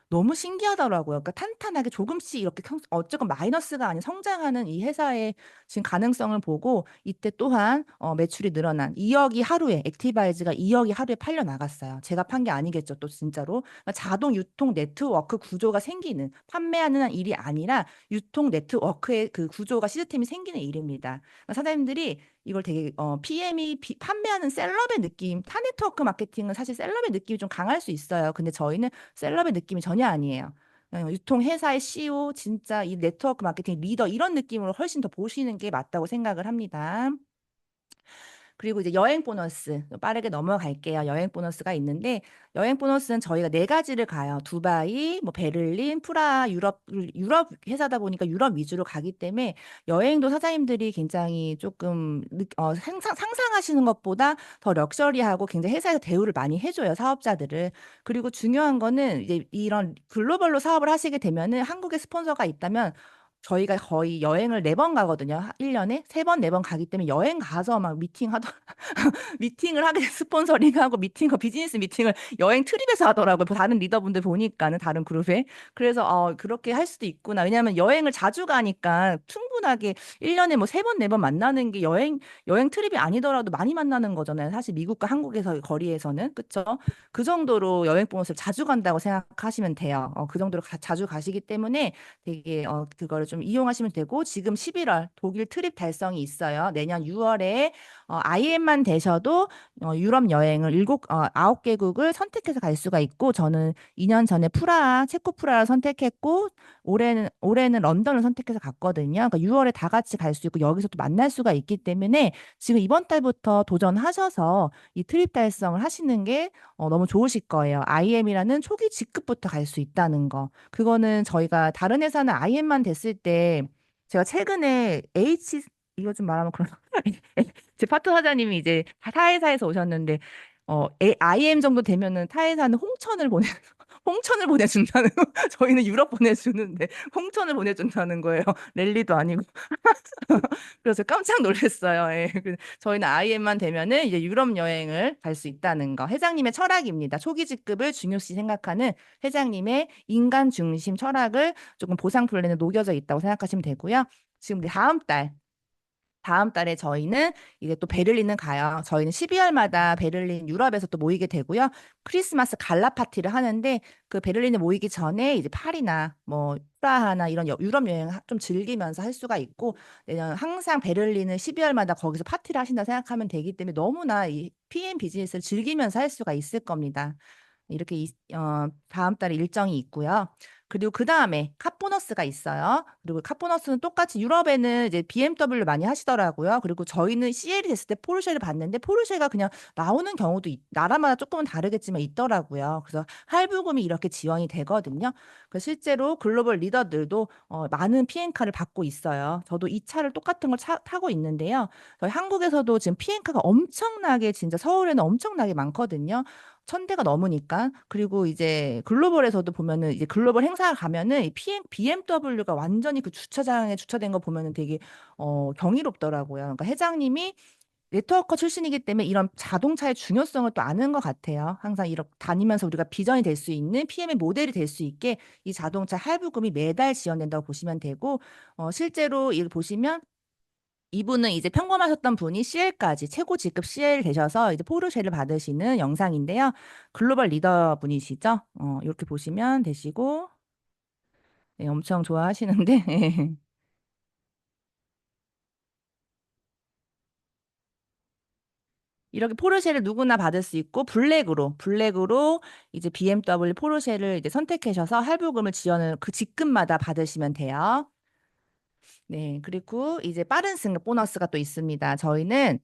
너무 신기하더라고요. 그러니까 탄탄하게 조금씩 이렇게 어쨌건 마이너스가 아닌 성장하는 이 회사의 지금 가능성을 보고 이때 또한 매출이 늘어난 2억이 하루에 액티바이즈가 2억이 하루에 팔려 나갔어요. 제가 판 게 아니겠죠, 또 진짜로. 그러니까 자동 유통 네트워크 구조가 생기는 판매하는 일이 아니라 유통 네트워크의 그 구조가 시스템이 생기는 일입니다. 그러니까 사장님들이 이걸 되게 PM이 판매하는 셀럽의 느낌, 타 네트워크 마케팅은 사실 셀럽의 느낌이 좀 강할 수 있어요. 근데 저희는 셀럽의 느낌이 전혀 아니에요. 유통 회사의 CEO, 진짜 이 네트워크 마케팅 리더 이런 느낌으로 훨씬 더 보시는 게 맞다고 생각을 합니다. 그리고 이제 여행 보너스 빠르게 넘어갈게요. 여행 보너스가 있는데 여행 보너스는 저희가 네 가지를 가요. 두바이, 뭐 베를린, 프라하, 유럽 회사다 보니까 유럽 위주로 가기 때문에 여행도 사장님들이 굉장히 조금 상상하시는 것보다 더 럭셔리하고 굉장히 회사에서 대우를 많이 해줘요. 사업자들을. 그리고 중요한 거는 이제 이런 글로벌로 사업을 하시게 되면은 한국에 스폰서가 있다면 저희가 거의 여행을 4번 가거든요. 1년에 3번, 4번 가기 때문에 여행 가서 막 미팅을 하게 스폰서링하고 비즈니스 미팅을 여행 트립에서 하더라고요. 다른 리더분들 보니까는 다른 그룹에. 그래서 그렇게 할 수도 있구나. 왜냐하면 여행을 자주 가니까 충분하게 1년에 뭐 3번, 4번 만나는 게 여행 트립이 아니더라도 많이 만나는 거잖아요. 사실 미국과 한국에서 거리에서는. 그쵸? 그 정도로 여행 보너스를 자주 간다고 생각하시면 돼요. 그 정도로 자주 가시기 때문에 되게 그거를 좀 이용하시면 되고 지금 11월 독일 트립 달성이 있어요. 내년 6월에 IM만 되셔도 유럽 여행을 9개국을 선택해서 갈 수가 있고 저는 2년 전에 체코 프라하를 선택했고 올해는 런던을 선택해서 갔거든요. 그러니까 6월에 다 같이 갈 수 있고 여기서 또 만날 수가 있기 때문에 지금 이번 달부터 도전하셔서 이 트립 달성을 하시는 게 너무 좋으실 거예요. IM이라는 초기 직급부터 갈 수 있다는 거. 그거는 저희가 다른 회사는 IM만 됐을 때 제가 최근에 이거 좀 말하면 그런 제 파트 사장님이 이제 타회사에서 오셨는데 IM 정도 되면은 타회사는 홍천을 보내준다는 저희는 유럽 보내주는데 홍천을 보내준다는 거예요. 랠리도 아니고. 그래서 깜짝 놀랐어요. 예. 저희는 IM만 되면은 이제 유럽 여행을 갈 수 있다는 거. 회장님의 철학입니다. 초기 직급을 중요시 생각하는 회장님의 인간 중심 철학을 조금 보상 플랜에 녹여져 있다고 생각하시면 되고요. 지금 다음 달에 저희는 이제 또 베를린은 가요. 저희는 12월마다 베를린 유럽에서 또 모이게 되고요. 크리스마스 갈라 파티를 하는데 그 베를린에 모이기 전에 이제 파리나 뭐 프라하나 이런 유럽 여행 좀 즐기면서 할 수가 있고 내년 항상 베를린은 12월마다 거기서 파티를 하신다 생각하면 되기 때문에 너무나 이 PM 비즈니스를 즐기면서 할 수가 있을 겁니다. 이렇게 다음 달에 일정이 있고요. 그리고 그 다음에 카보너스가 있어요. 그리고 카보너스는 똑같이 유럽에는 이제 BMW 많이 하시더라고요. 그리고 저희는 CL이 됐을 때 포르쉐를 봤는데 포르쉐가 그냥 나오는 경우도 나라마다 조금은 다르겠지만 있더라고요. 그래서 할부금이 이렇게 지원이 되거든요. 그래서 실제로 글로벌 리더들도 많은 PM카를 받고 있어요. 저도 이 차를 똑같은 걸 타고 있는데요. 저희 한국에서도 지금 PM카가 엄청나게 진짜 서울에는 엄청나게 많거든요. 1,000대가 넘으니까. 그리고 이제 글로벌에서도 보면은 이제 글로벌 행사 가면은 이 BMW가 완전히 그 주차장에 주차된 거 보면은 되게 경이롭더라고요. 그러니까 회장님이 네트워커 출신이기 때문에 이런 자동차의 중요성을 또 아는 것 같아요. 항상 이렇게 다니면서 우리가 비전이 될 수 있는 PM의 모델이 될 수 있게 이 자동차 할부금이 매달 지원된다고 보시면 되고, 실제로 이걸 보시면 이분은 이제 평범하셨던 분이 CL까지 최고 직급 CL 되셔서 이제 포르쉐를 받으시는 영상인데요. 글로벌 리더 분이시죠? 이렇게 보시면 되시고, 네, 엄청 좋아하시는데, 이렇게 포르쉐를 누구나 받을 수 있고, 블랙으로 이제 BMW 포르쉐를 이제 선택하셔서 할부금을 지원을 그 직급마다 받으시면 돼요. 네, 그리고 이제 빠른 승급 보너스가 또 있습니다. 저희는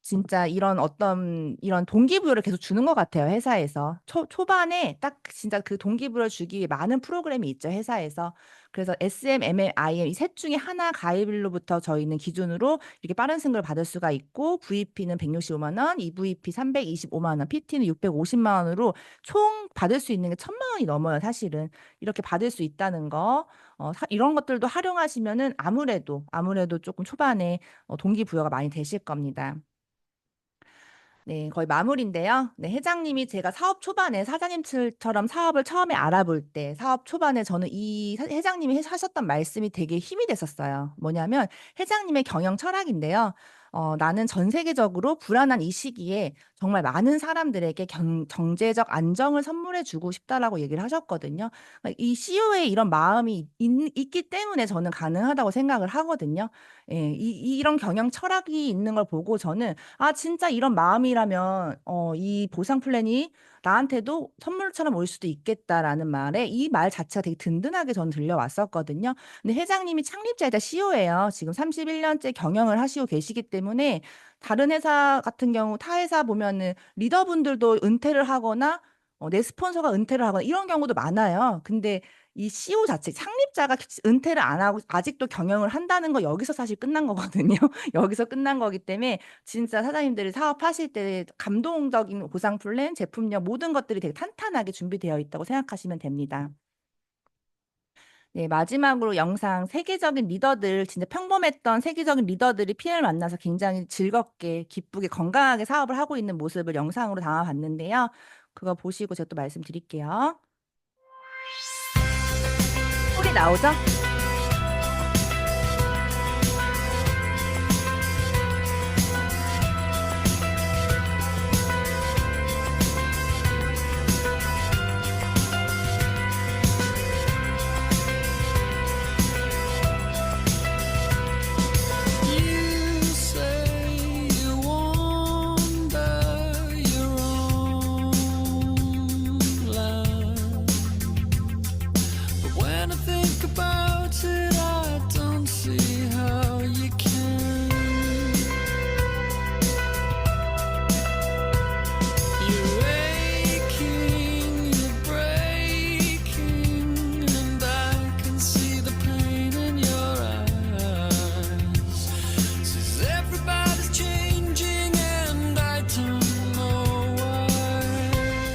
진짜 이런 어떤 이런 동기부여를 계속 주는 것 같아요, 회사에서. 초반에 딱 진짜 그 동기부여를 주기 위해 많은 프로그램이 있죠, 회사에서. 그래서 SM, MM, IM 이 셋 중에 하나 가입일로부터 저희는 기준으로 이렇게 빠른 승급을 받을 수가 있고, VP는 165만 원, EVP 325만 원, PT는 650만 원으로 총 받을 수 있는 게 1000만 원이 넘어요, 사실은. 이렇게 받을 수 있다는 거. 이런 것들도 활용하시면은 아무래도 조금 초반에 동기부여가 많이 되실 겁니다. 네, 거의 마무리인데요. 네, 회장님이 제가 사업 초반에 사장님처럼 사업을 처음에 알아볼 때, 사업 초반에 저는 회장님이 하셨던 말씀이 되게 힘이 됐었어요. 뭐냐면, 회장님의 경영 철학인데요. 나는 전 세계적으로 불안한 이 시기에 정말 많은 사람들에게 경제적 안정을 선물해 주고 싶다라고 얘기를 하셨거든요. 그러니까 이 CEO의 이런 마음이 있기 때문에 저는 가능하다고 생각을 하거든요. 예, 이런 경영 철학이 있는 걸 보고 저는 아, 진짜 이런 마음이라면, 이 보상 플랜이 나한테도 선물처럼 올 수도 있겠다라는 말에 이 말 자체가 되게 든든하게 저는 들려왔었거든요. 근데 회장님이 창립자이자 CEO예요. 지금 31년째 경영을 하시고 계시기 때문에 다른 회사 같은 경우 타 회사 보면은 리더분들도 은퇴를 하거나 내 스폰서가 은퇴를 하거나 이런 경우도 많아요. 근데 이 CEO 자체, 창립자가 은퇴를 안 하고 아직도 경영을 한다는 거 여기서 사실 끝난 거거든요. 여기서 끝난 거기 때문에 진짜 사장님들이 사업하실 때 감동적인 보상 플랜, 제품력 모든 것들이 되게 탄탄하게 준비되어 있다고 생각하시면 됩니다. 네, 마지막으로 영상 세계적인 리더들, 진짜 평범했던 세계적인 리더들이 피해를 만나서 굉장히 즐겁게, 기쁘게, 건강하게 사업을 하고 있는 모습을 영상으로 담아봤는데요. 그거 보시고 제가 또 말씀드릴게요. 소리 나오죠? You say you wander your own land, but when I think about it, I don't see how you can. You're aching, you're breaking, and I can see the pain in your eyes. Says everybody's changing, and I don't know why.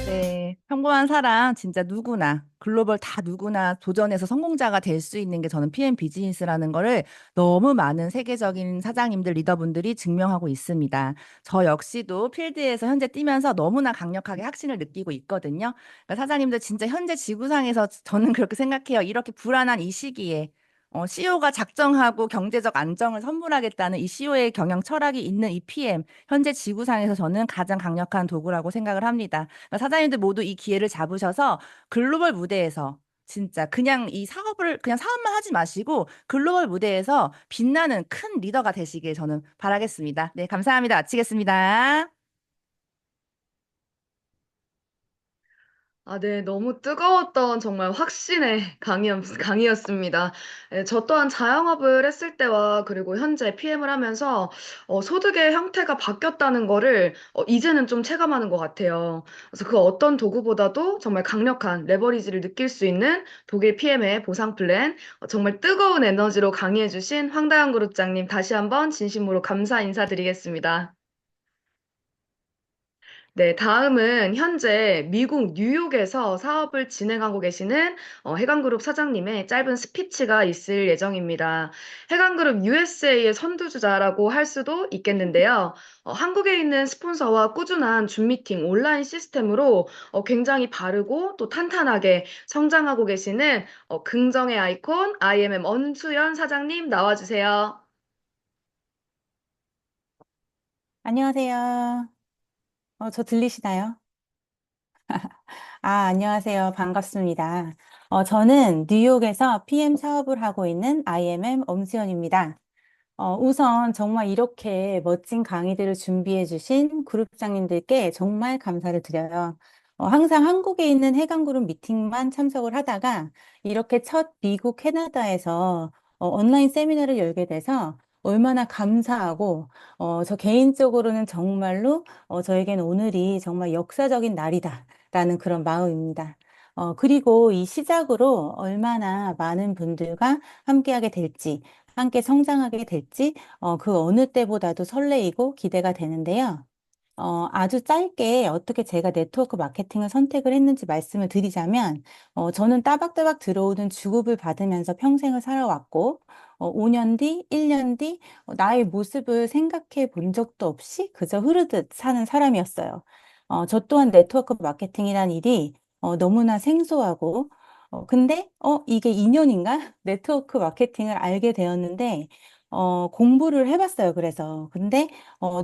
네, 평범한 사람 진짜 누구나 글로벌 다 누구나 도전해서 성공자가 될 수 있는 게 저는 PM 비즈니스라는 거를 너무 많은 세계적인 사장님들, 리더분들이 증명하고 있습니다. 저 역시도 필드에서 현재 뛰면서 너무나 강력하게 확신을 느끼고 있거든요. 그러니까 사장님들 진짜 현재 지구상에서 저는 그렇게 생각해요. 이렇게 불안한 이 시기에 CEO가 작정하고 경제적 안정을 선물하겠다는 이 CEO의 경영 철학이 있는 이 PM, 현재 지구상에서 저는 가장 강력한 도구라고 생각을 합니다. 그러니까 사장님들 모두 이 기회를 잡으셔서 글로벌 무대에서 진짜 그냥 이 사업을 그냥 사업만 하지 마시고 글로벌 무대에서 빛나는 큰 리더가 되시길 저는 바라겠습니다. 네, 감사합니다. 마치겠습니다. 아, 네. 너무 뜨거웠던 정말 확신의 강의였습니다. 예, 저 또한 자영업을 했을 때와 그리고 현재 PM을 하면서 소득의 형태가 바뀌었다는 거를 이제는 좀 체감하는 것 같아요. 그래서 그 어떤 도구보다도 정말 강력한 레버리지를 느낄 수 있는 독일 PM의 보상 플랜, 정말 뜨거운 에너지로 강의해주신 황다영 그룹장님 다시 한번 진심으로 감사 인사드리겠습니다. 네, 다음은 현재 미국 뉴욕에서 사업을 진행하고 계시는 해강그룹 사장님의 짧은 스피치가 있을 예정입니다. 해강그룹 USA의 선두주자라고 할 수도 있겠는데요. 한국에 있는 스폰서와 꾸준한 줌 미팅 온라인 시스템으로 굉장히 바르고 또 탄탄하게 성장하고 계시는 긍정의 아이콘 IMM 엄수연 사장님 나와주세요. 안녕하세요. 저 들리시나요? 안녕하세요. 반갑습니다. 저는 뉴욕에서 PM 사업을 하고 있는 IMM 엄수연입니다. 우선 정말 이렇게 멋진 강의들을 준비해 주신 그룹장님들께 정말 감사를 드려요. 항상 한국에 있는 해강그룹 미팅만 참석을 하다가 이렇게 첫 미국 캐나다에서 온라인 세미나를 열게 돼서 얼마나 감사하고, 저 개인적으로는 정말로, 저에겐 오늘이 정말 역사적인 날이다라는 그런 마음입니다. 그리고 이 시작으로 얼마나 많은 분들과 함께하게 될지, 함께 성장하게 될지, 그 어느 때보다도 설레이고 기대가 되는데요. 아주 짧게 어떻게 제가 네트워크 마케팅을 선택을 했는지 말씀을 드리자면, 저는 따박따박 들어오는 주급을 받으면서 평생을 살아왔고, 5년 뒤, 1년 뒤, 나의 모습을 생각해 본 적도 없이 그저 흐르듯 사는 사람이었어요. 저 또한 네트워크 마케팅이란 일이 너무나 생소하고, 근데, 이게 인연인가? 네트워크 마케팅을 알게 되었는데, 공부를 해봤어요. 그래서. 근데,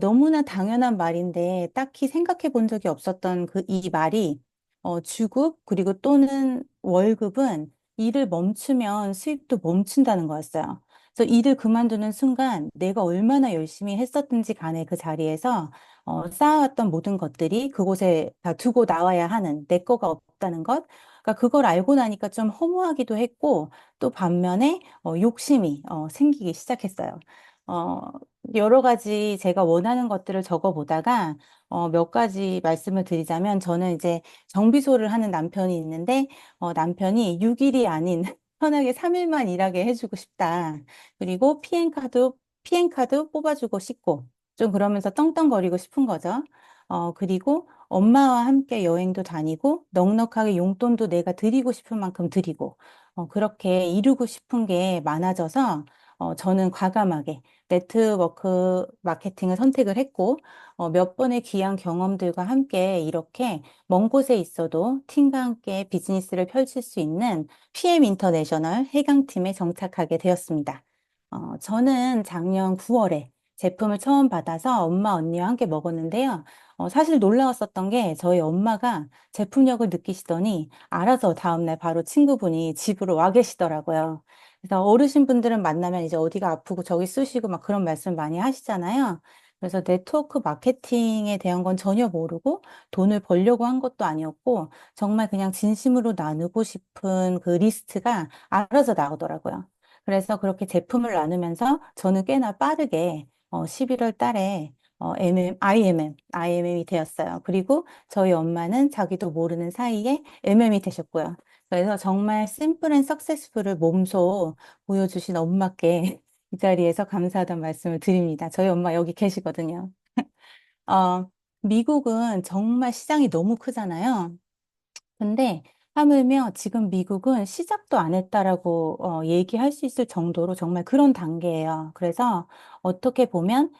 너무나 당연한 말인데 딱히 생각해 본 적이 없었던 이 말이 주급 그리고 또는 월급은 일을 멈추면 수입도 멈춘다는 거였어요. 그래서 일을 그만두는 순간 내가 얼마나 열심히 했었든지 간에 그 자리에서 쌓아왔던 모든 것들이 그곳에 다 두고 나와야 하는 내 거가 없다는 것. 그러니까 그걸 알고 나니까 좀 허무하기도 했고 또 반면에 욕심이 생기기 시작했어요. 어, 여러 가지 제가 원하는 것들을 적어 보다가 몇 가지 말씀을 드리자면 저는 이제 정비소를 하는 남편이 있는데 남편이 6일이 아닌 편하게 3일만 일하게 해주고 싶다. 그리고 피엔카드 뽑아주고 싶고 좀 그러면서 떵떵거리고 싶은 거죠. 그리고 엄마와 함께 여행도 다니고 넉넉하게 용돈도 내가 드리고 싶은 만큼 드리고 그렇게 이루고 싶은 게 많아져서 저는 과감하게 네트워크 마케팅을 선택을 했고, 몇 번의 귀한 경험들과 함께 이렇게 먼 곳에 있어도 팀과 함께 비즈니스를 펼칠 수 있는 PM 인터내셔널 해강팀에 정착하게 되었습니다. 저는 작년 9월에 제품을 처음 받아서 엄마, 언니와 함께 먹었는데요. 사실 놀라웠었던 게 저희 엄마가 제품력을 느끼시더니 알아서 다음날 바로 친구분이 집으로 와 계시더라고요. 그래서 어르신분들은 만나면 이제 어디가 아프고 저기 쑤시고 막 그런 말씀 많이 하시잖아요. 그래서 네트워크 마케팅에 대한 건 전혀 모르고 돈을 벌려고 한 것도 아니었고 정말 그냥 진심으로 나누고 싶은 그 리스트가 알아서 나오더라고요. 그래서 그렇게 제품을 나누면서 저는 꽤나 빠르게 11월 달에 IMM이 되었어요. 그리고 저희 엄마는 자기도 모르는 사이에 MM이 되셨고요. 그래서 정말 심플 앤 석세스풀을 몸소 보여주신 엄마께 이 자리에서 감사하다는 말씀을 드립니다. 저희 엄마 여기 계시거든요. 어, 미국은 정말 시장이 너무 크잖아요. 근데 하물며 지금 미국은 시작도 안 했다라고 얘기할 수 있을 정도로 정말 그런 단계예요. 그래서 어떻게 보면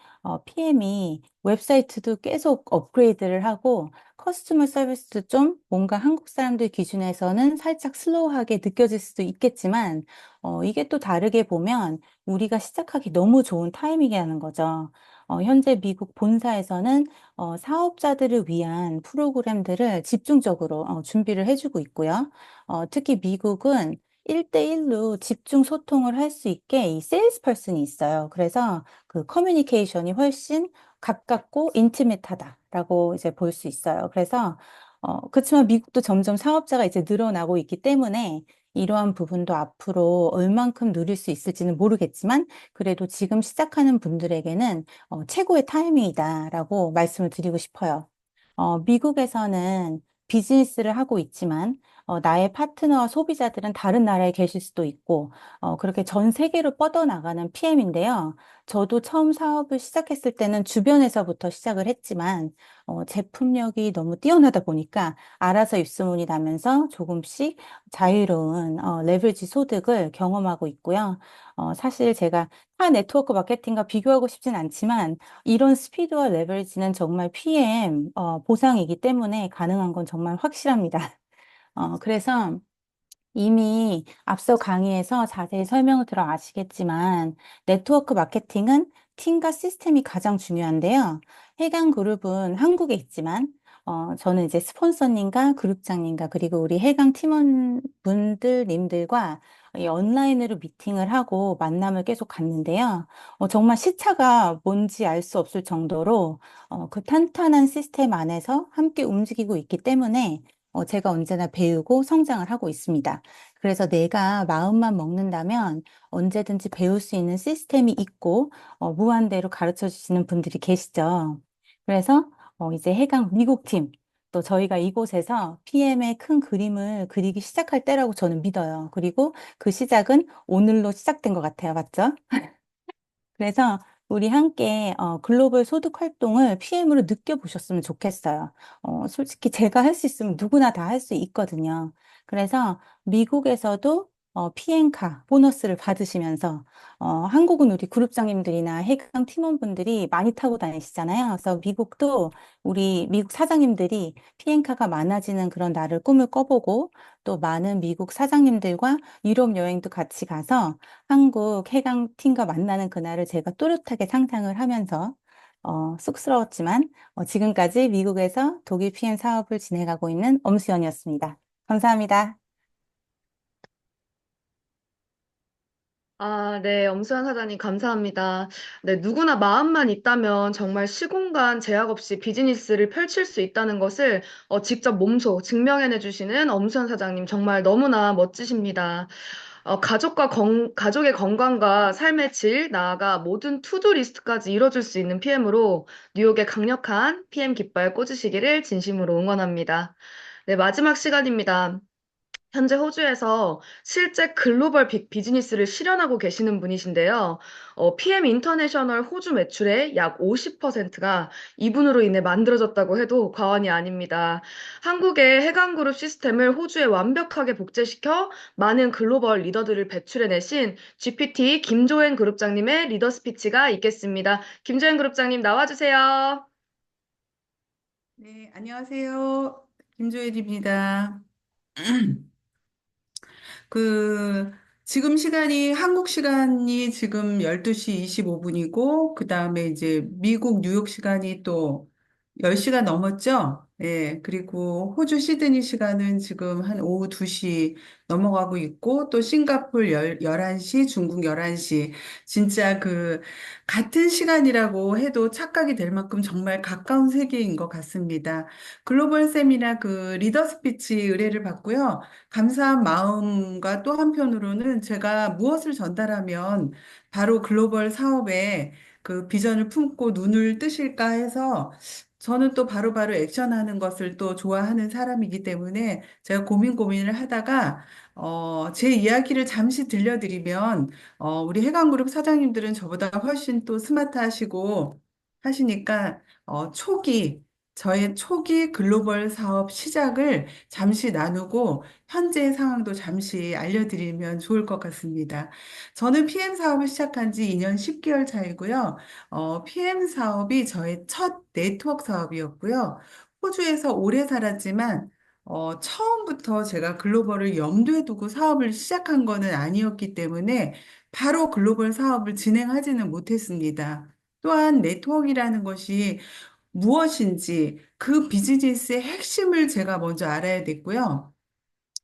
PM이 웹사이트도 계속 업그레이드를 하고 커스터머 서비스도 좀 뭔가 한국 사람들 기준에서는 살짝 슬로우하게 느껴질 수도 있겠지만 이게 또 다르게 보면 우리가 시작하기 너무 좋은 타이밍이라는 거죠. 현재 미국 본사에서는 사업자들을 위한 프로그램들을 집중적으로 준비를 해주고 있고요. 특히 미국은 1대1로 집중 소통을 할 수 있게 이 세일스 퍼슨이 있어요. 그래서 그 커뮤니케이션이 훨씬 가깝고 인티메트하다라고 이제 볼 수 있어요. 그래서 그렇지만 미국도 점점 사업자가 이제 늘어나고 있기 때문에 이러한 부분도 앞으로 얼만큼 누릴 수 있을지는 모르겠지만 그래도 지금 시작하는 분들에게는 최고의 타이밍이다라고 말씀을 드리고 싶어요. 미국에서는 비즈니스를 하고 있지만 나의 파트너와 소비자들은 다른 나라에 계실 수도 있고 그렇게 전 세계로 뻗어나가는 PM인데요. 저도 처음 사업을 시작했을 때는 주변에서부터 시작을 했지만 제품력이 너무 뛰어나다 보니까 알아서 입소문이 나면서 조금씩 자유로운 레버리지 소득을 경험하고 있고요. 사실 제가 타 네트워크 마케팅과 비교하고 싶진 않지만 이런 스피드와 레버리지는 정말 PM 보상이기 때문에 가능한 건 정말 확실합니다. 그래서 이미 앞서 강의에서 자세히 설명을 들어 아시겠지만 네트워크 마케팅은 팀과 시스템이 가장 중요한데요. 해강 그룹은 한국에 있지만 저는 이제 스폰서님과 그룹장님과 그리고 우리 해강 팀원분들님들과 이 온라인으로 미팅을 하고 만남을 계속 갖는데요. 정말 시차가 뭔지 알 수 없을 정도로 그 탄탄한 시스템 안에서 함께 움직이고 있기 때문에 제가 언제나 배우고 성장을 하고 있습니다. 그래서 내가 마음만 먹는다면 언제든지 배울 수 있는 시스템이 있고 무한대로 가르쳐 주시는 분들이 계시죠. 그래서 이제 해강 미국 팀, 또 저희가 이곳에서 PM의 큰 그림을 그리기 시작할 때라고 저는 믿어요. 그리고 그 시작은 오늘로 시작된 것 같아요. 맞죠? 그래서 우리 함께 글로벌 소득 활동을 PM으로 느껴보셨으면 좋겠어요. 솔직히 제가 할 수 있으면 누구나 다 할 수 있거든요. 그래서 미국에서도 PM카 보너스를 받으시면서 한국은 우리 그룹장님들이나 해강 팀원분들이 많이 타고 다니시잖아요. 그래서 미국도 우리 미국 사장님들이 PM카가 많아지는 그런 날을 꿈을 꿔보고 또 많은 미국 사장님들과 유럽 여행도 같이 가서 한국 해강 팀과 만나는 그날을 제가 또렷하게 상상을 하면서 쑥스러웠지만 지금까지 미국에서 독일 PM 사업을 진행하고 있는 엄수연이었습니다. 감사합니다. 아, 네, 엄수환 사장님, 감사합니다. 네, 누구나 마음만 있다면 정말 시공간 제약 없이 비즈니스를 펼칠 수 있다는 것을 직접 몸소 증명해내 주시는 엄수환 사장님, 정말 너무나 멋지십니다. 가족의 건강과 삶의 질, 나아가 모든 투두 리스트까지 이뤄줄 수 있는 PM으로 뉴욕의 강력한 PM 깃발 꽂으시기를 진심으로 응원합니다. 네, 마지막 시간입니다. 현재 호주에서 실제 글로벌 비즈니스를 실현하고 계시는 분이신데요. PM 인터내셔널 호주 매출의 약 50%가 이분으로 인해 만들어졌다고 해도 과언이 아닙니다. 한국의 해강그룹 시스템을 호주에 완벽하게 복제시켜 많은 글로벌 리더들을 배출해내신 GPT 김조행 그룹장님의 리더 스피치가 있겠습니다. 김조행 그룹장님 나와주세요. 네, 안녕하세요. 김조일입니다. 그, 지금 시간이, 한국 시간이 지금 12시 25분이고, 그 다음에 이제 미국 뉴욕 시간이 또 10시가 넘었죠? 예, 그리고 호주 시드니 시간은 지금 한 오후 2시 넘어가고 있고, 또 싱가폴 11시, 중국 11시. 진짜 같은 시간이라고 해도 착각이 될 만큼 정말 가까운 세계인 것 같습니다. 글로벌 세미나 리더 스피치 의뢰를 받고요. 감사한 마음과 또 한편으로는 제가 무엇을 전달하면 바로 글로벌 사업에 비전을 품고 눈을 뜨실까 해서 저는 또 바로바로 액션하는 것을 또 좋아하는 사람이기 때문에 제가 고민을 하다가 제 이야기를 잠시 들려드리면 우리 해강그룹 사장님들은 저보다 훨씬 또 스마트하시고 하시니까 저의 초기 글로벌 사업 시작을 잠시 나누고 현재 상황도 잠시 알려드리면 좋을 것 같습니다. 저는 PM 사업을 시작한 지 2년 10개월 차이고요. PM 사업이 저의 첫 네트워크 사업이었고요. 호주에서 오래 살았지만 처음부터 제가 글로벌을 염두에 두고 사업을 시작한 거는 아니었기 때문에 바로 글로벌 사업을 진행하지는 못했습니다. 또한 네트워크라는 것이 무엇인지 그 비즈니스의 핵심을 제가 먼저 알아야 됐고요.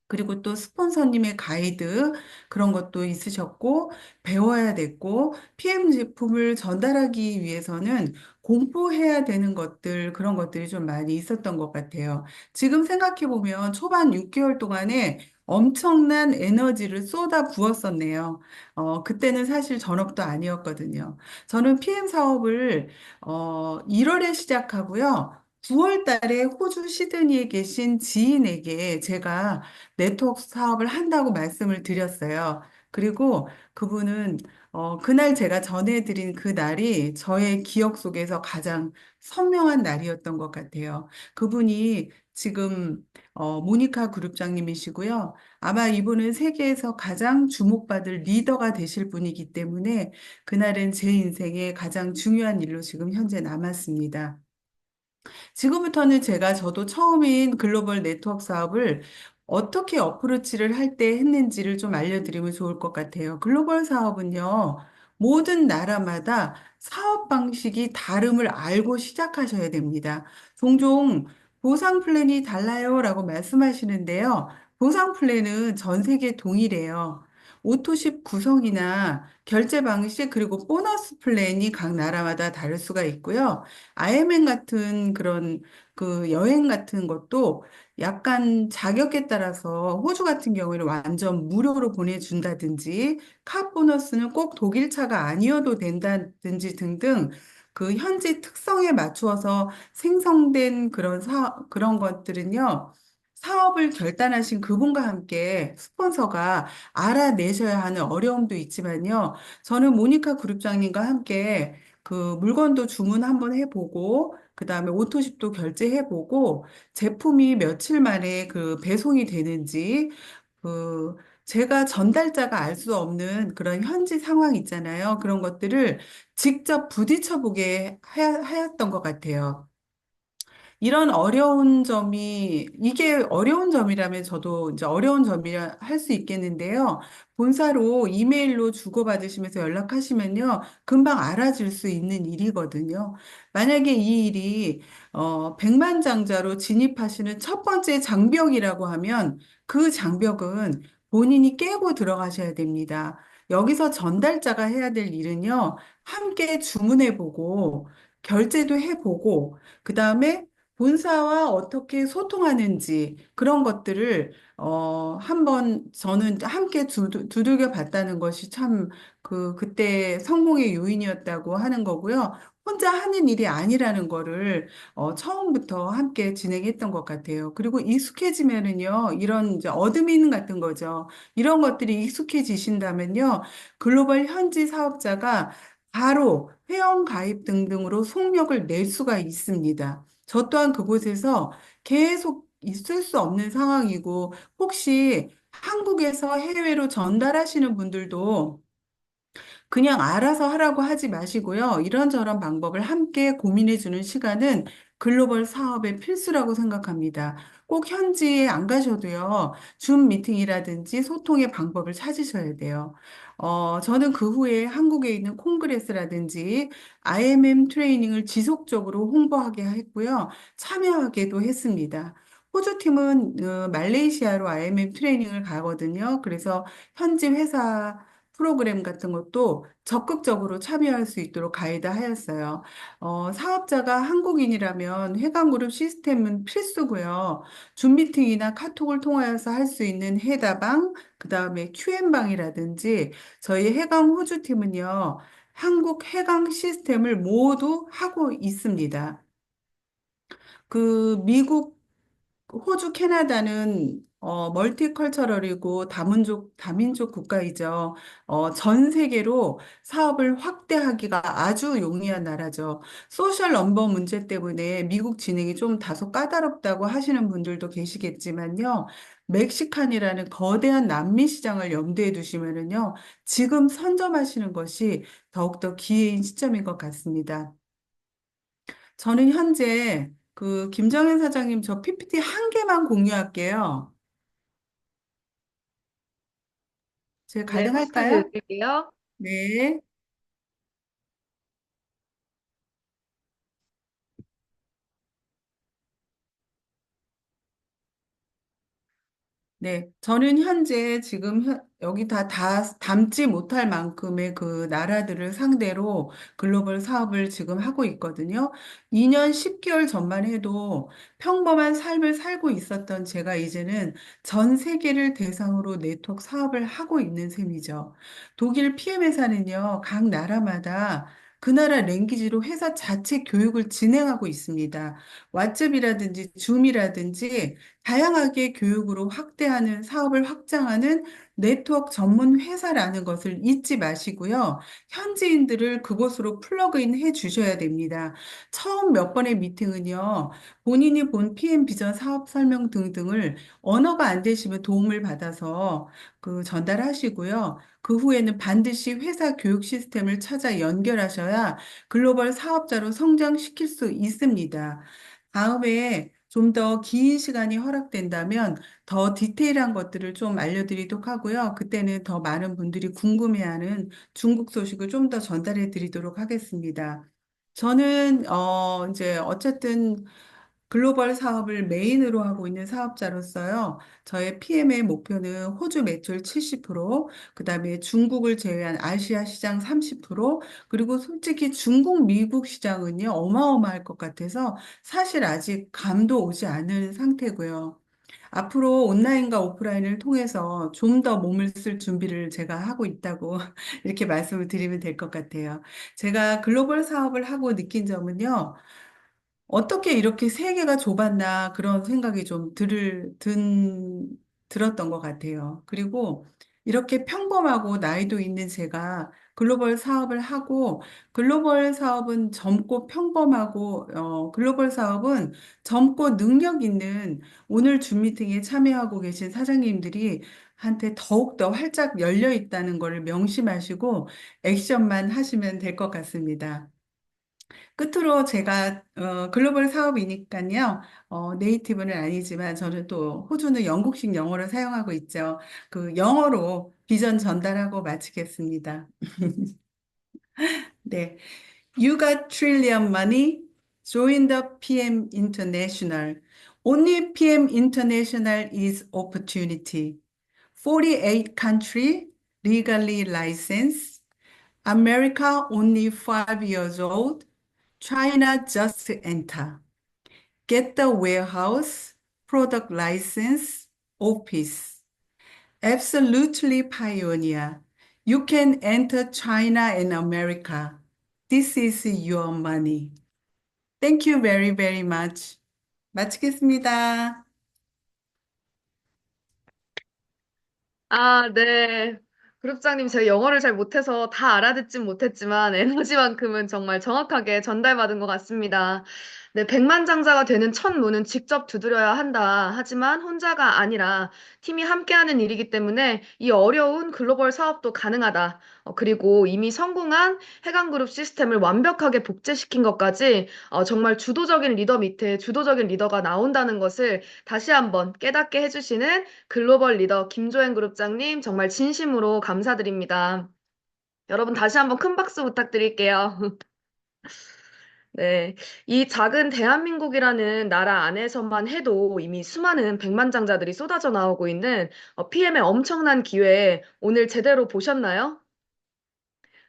그리고 또 스폰서님의 가이드 그런 것도 있으셨고 배워야 됐고 PM 제품을 전달하기 위해서는 공부해야 되는 것들 그런 것들이 좀 많이 있었던 것 같아요. 지금 생각해 보면 초반 6개월 동안에 엄청난 에너지를 쏟아 부었었네요. 그때는 사실 전업도 아니었거든요. 저는 PM 사업을 1월에 시작하고요. 9월 달에 호주 시드니에 계신 지인에게 제가 네트워크 사업을 한다고 말씀을 드렸어요. 그리고 그분은 그날 제가 전해드린 그 날이 저의 기억 속에서 가장 선명한 날이었던 것 같아요. 그분이 지금 모니카 그룹장님이시고요. 아마 이분은 세계에서 가장 주목받을 리더가 되실 분이기 때문에 그날은 제 인생의 가장 중요한 일로 지금 현재 남았습니다. 지금부터는 저도 처음인 글로벌 네트워크 사업을 어떻게 어프로치를 할 때 했는지를 좀 알려드리면 좋을 것 같아요. 글로벌 사업은요, 모든 나라마다 사업 방식이 다름을 알고 시작하셔야 됩니다. 종종 보상 플랜이 달라요 라고 말씀하시는데요. 보상 플랜은 전 세계 동일해요. 오토십 구성이나 결제 방식 그리고 보너스 플랜이 각 나라마다 다를 수가 있고요. IMF 같은 그런 그 여행 같은 것도 약간 자격에 따라서 호주 같은 경우에는 완전 무료로 보내준다든지 카 보너스는 꼭 독일차가 아니어도 된다든지 등등 그 현지 특성에 맞추어서 생성된 그런 것들은요. 사업을 결단하신 그분과 함께 스폰서가 알아내셔야 하는 어려움도 있지만요. 저는 모니카 그룹장님과 함께 그 물건도 주문 한번 해보고, 그 다음에 오토십도 결제해보고, 제품이 며칠 만에 그 배송이 되는지, 그, 제가 전달자가 알 수 없는 그런 현지 상황 있잖아요. 그런 것들을 직접 부딪혀보게 하였던 것 같아요. 이런 어려운 점이, 이게 어려운 점이라면 저도 이제 어려운 점이라 할 수 있겠는데요. 본사로 이메일로 주고받으시면서 연락하시면요. 금방 알아질 수 있는 일이거든요. 만약에 이 일이, 백만장자로 진입하시는 첫 번째 장벽이라고 하면 그 장벽은 본인이 깨고 들어가셔야 됩니다. 여기서 전달자가 해야 될 일은요. 함께 주문해보고, 결제도 해보고, 그 다음에 본사와 어떻게 소통하는지 그런 것들을 한번 저는 함께 두들겨 봤다는 것이 참 그때 성공의 요인이었다고 하는 거고요. 혼자 하는 일이 아니라는 거를 처음부터 함께 진행했던 것 같아요. 그리고 익숙해지면은요, 이런 이제 어드민 같은 거죠. 이런 것들이 익숙해지신다면요, 글로벌 현지 사업자가 바로 회원 가입 등등으로 속력을 낼 수가 있습니다. 저 또한 그곳에서 계속 있을 수 없는 상황이고, 혹시 한국에서 해외로 전달하시는 분들도 그냥 알아서 하라고 하지 마시고요. 이런저런 방법을 함께 고민해 주는 시간은 글로벌 사업의 필수라고 생각합니다. 꼭 현지에 안 가셔도요. 줌 미팅이라든지 소통의 방법을 찾으셔야 돼요. 저는 그 후에 한국에 있는 콩그레스라든지 IMM 트레이닝을 지속적으로 홍보하게 했고요. 참여하게도 했습니다. 호주 팀은 말레이시아로 IMM 트레이닝을 가거든요. 그래서 현지 회사 프로그램 같은 것도 적극적으로 참여할 수 있도록 가이드하였어요. 사업자가 한국인이라면 회관그룹 시스템은 필수고요. 줌 미팅이나 카톡을 통하여서 할 수 있는 해다방, 그 다음에 QM방이라든지 저희 해강 호주 팀은요, 한국 해강 시스템을 모두 하고 있습니다. 미국 호주, 캐나다는 멀티컬처럴이고 다민족 국가이죠. 전 세계로 사업을 확대하기가 아주 용이한 나라죠. 소셜 넘버 문제 때문에 미국 진행이 좀 다소 까다롭다고 하시는 분들도 계시겠지만요. 멕시칸이라는 거대한 남미 시장을 염두에 두시면은요. 지금 선점하시는 것이 더욱더 기회인 시점인 것 같습니다. 저는 현재 김정현 사장님 저 PPT 한 개만 공유할게요. 제가 네, 호스트 가능할까요? 드릴게요. 네. 네, 저는 현재 지금 여기 다 담지 못할 만큼의 그 나라들을 상대로 글로벌 사업을 지금 하고 있거든요. 2년 10개월 전만 해도 평범한 삶을 살고 있었던 제가 이제는 전 세계를 대상으로 네트워크 사업을 하고 있는 셈이죠. 독일 PM 회사는요, 각 나라마다 그 나라 랭귀지로 회사 자체 교육을 진행하고 있습니다. 왓츠업이라든지 줌이라든지 다양하게 교육으로 확대하는 사업을 확장하는 네트워크 전문 회사라는 것을 잊지 마시고요. 현지인들을 그곳으로 플러그인 해 주셔야 됩니다. 처음 몇 번의 미팅은요. 본인이 본 PM 비전 사업 설명 등등을 언어가 안 되시면 도움을 받아서 전달하시고요. 그 후에는 반드시 회사 교육 시스템을 찾아 연결하셔야 글로벌 사업자로 성장시킬 수 있습니다. 다음에 좀 더 긴 시간이 허락된다면 더 디테일한 것들을 좀 알려드리도록 하고요. 그때는 더 많은 분들이 궁금해하는 중국 소식을 좀 더 전달해 드리도록 하겠습니다. 저는, 이제 어쨌든 글로벌 사업을 메인으로 하고 있는 사업자로서요. 저의 PM의 목표는 호주 매출 70%, 그다음에 중국을 제외한 아시아 시장 30%, 그리고 솔직히 중국, 미국 시장은요, 어마어마할 것 같아서 사실 아직 감도 오지 않은 상태고요. 앞으로 온라인과 오프라인을 통해서 좀 더 몸을 쓸 준비를 제가 하고 있다고 이렇게 말씀을 드리면 될 것 같아요. 제가 글로벌 사업을 하고 느낀 점은요, 어떻게 이렇게 세계가 좁았나 그런 생각이 좀 들었던 것 같아요. 그리고 이렇게 평범하고 나이도 있는 제가 글로벌 사업을 하고 글로벌 사업은 젊고 평범하고 글로벌 사업은 젊고 능력 있는 오늘 줌 미팅에 참여하고 계신 사장님들이 한테 더욱더 활짝 열려 있다는 것을 명심하시고 액션만 하시면 될 것 같습니다. 끝으로 제가 글로벌 사업이니까요. 네이티브는 아니지만 저는 또 호주는 영국식 영어를 사용하고 있죠. 그 영어로 비전 전달하고 마치겠습니다. 네. You got trillion money. Join the PM International. Only PM International is opportunity. 48 country legally licensed. America only 5 years old. China just enter. Get the warehouse, product license, office. Absolutely pioneer. You can enter China and America. This is your money. Thank you very, very much. 마치겠습니다. 아, 네. 그룹장님, 제가 영어를 잘 못해서 다 알아듣진 못했지만 에너지만큼은 정말 정확하게 전달받은 것 같습니다. 네, 백만장자가 되는 첫 문은 직접 두드려야 한다. 하지만 혼자가 아니라 팀이 함께하는 일이기 때문에 이 어려운 글로벌 사업도 가능하다. 그리고 이미 성공한 해강그룹 시스템을 완벽하게 복제시킨 것까지 정말 주도적인 리더 밑에 주도적인 리더가 나온다는 것을 다시 한번 깨닫게 해주시는 글로벌 리더 김조행 그룹장님 정말 진심으로 감사드립니다. 여러분 다시 한번 큰 박수 부탁드릴게요. 네. 이 작은 대한민국이라는 나라 안에서만 해도 이미 수많은 백만장자들이 쏟아져 나오고 있는 PM의 엄청난 기회 오늘 제대로 보셨나요?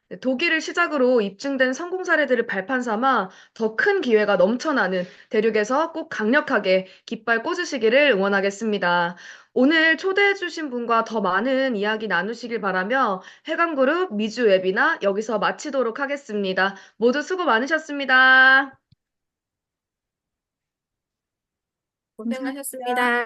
네, 독일을 시작으로 입증된 성공 사례들을 발판 삼아 더 큰 기회가 넘쳐나는 대륙에서 꼭 강력하게 깃발 꽂으시기를 응원하겠습니다. 오늘 초대해주신 분과 더 많은 이야기 나누시길 바라며 해강그룹 미주 웨비나 여기서 마치도록 하겠습니다. 모두 수고 많으셨습니다. 감사합니다.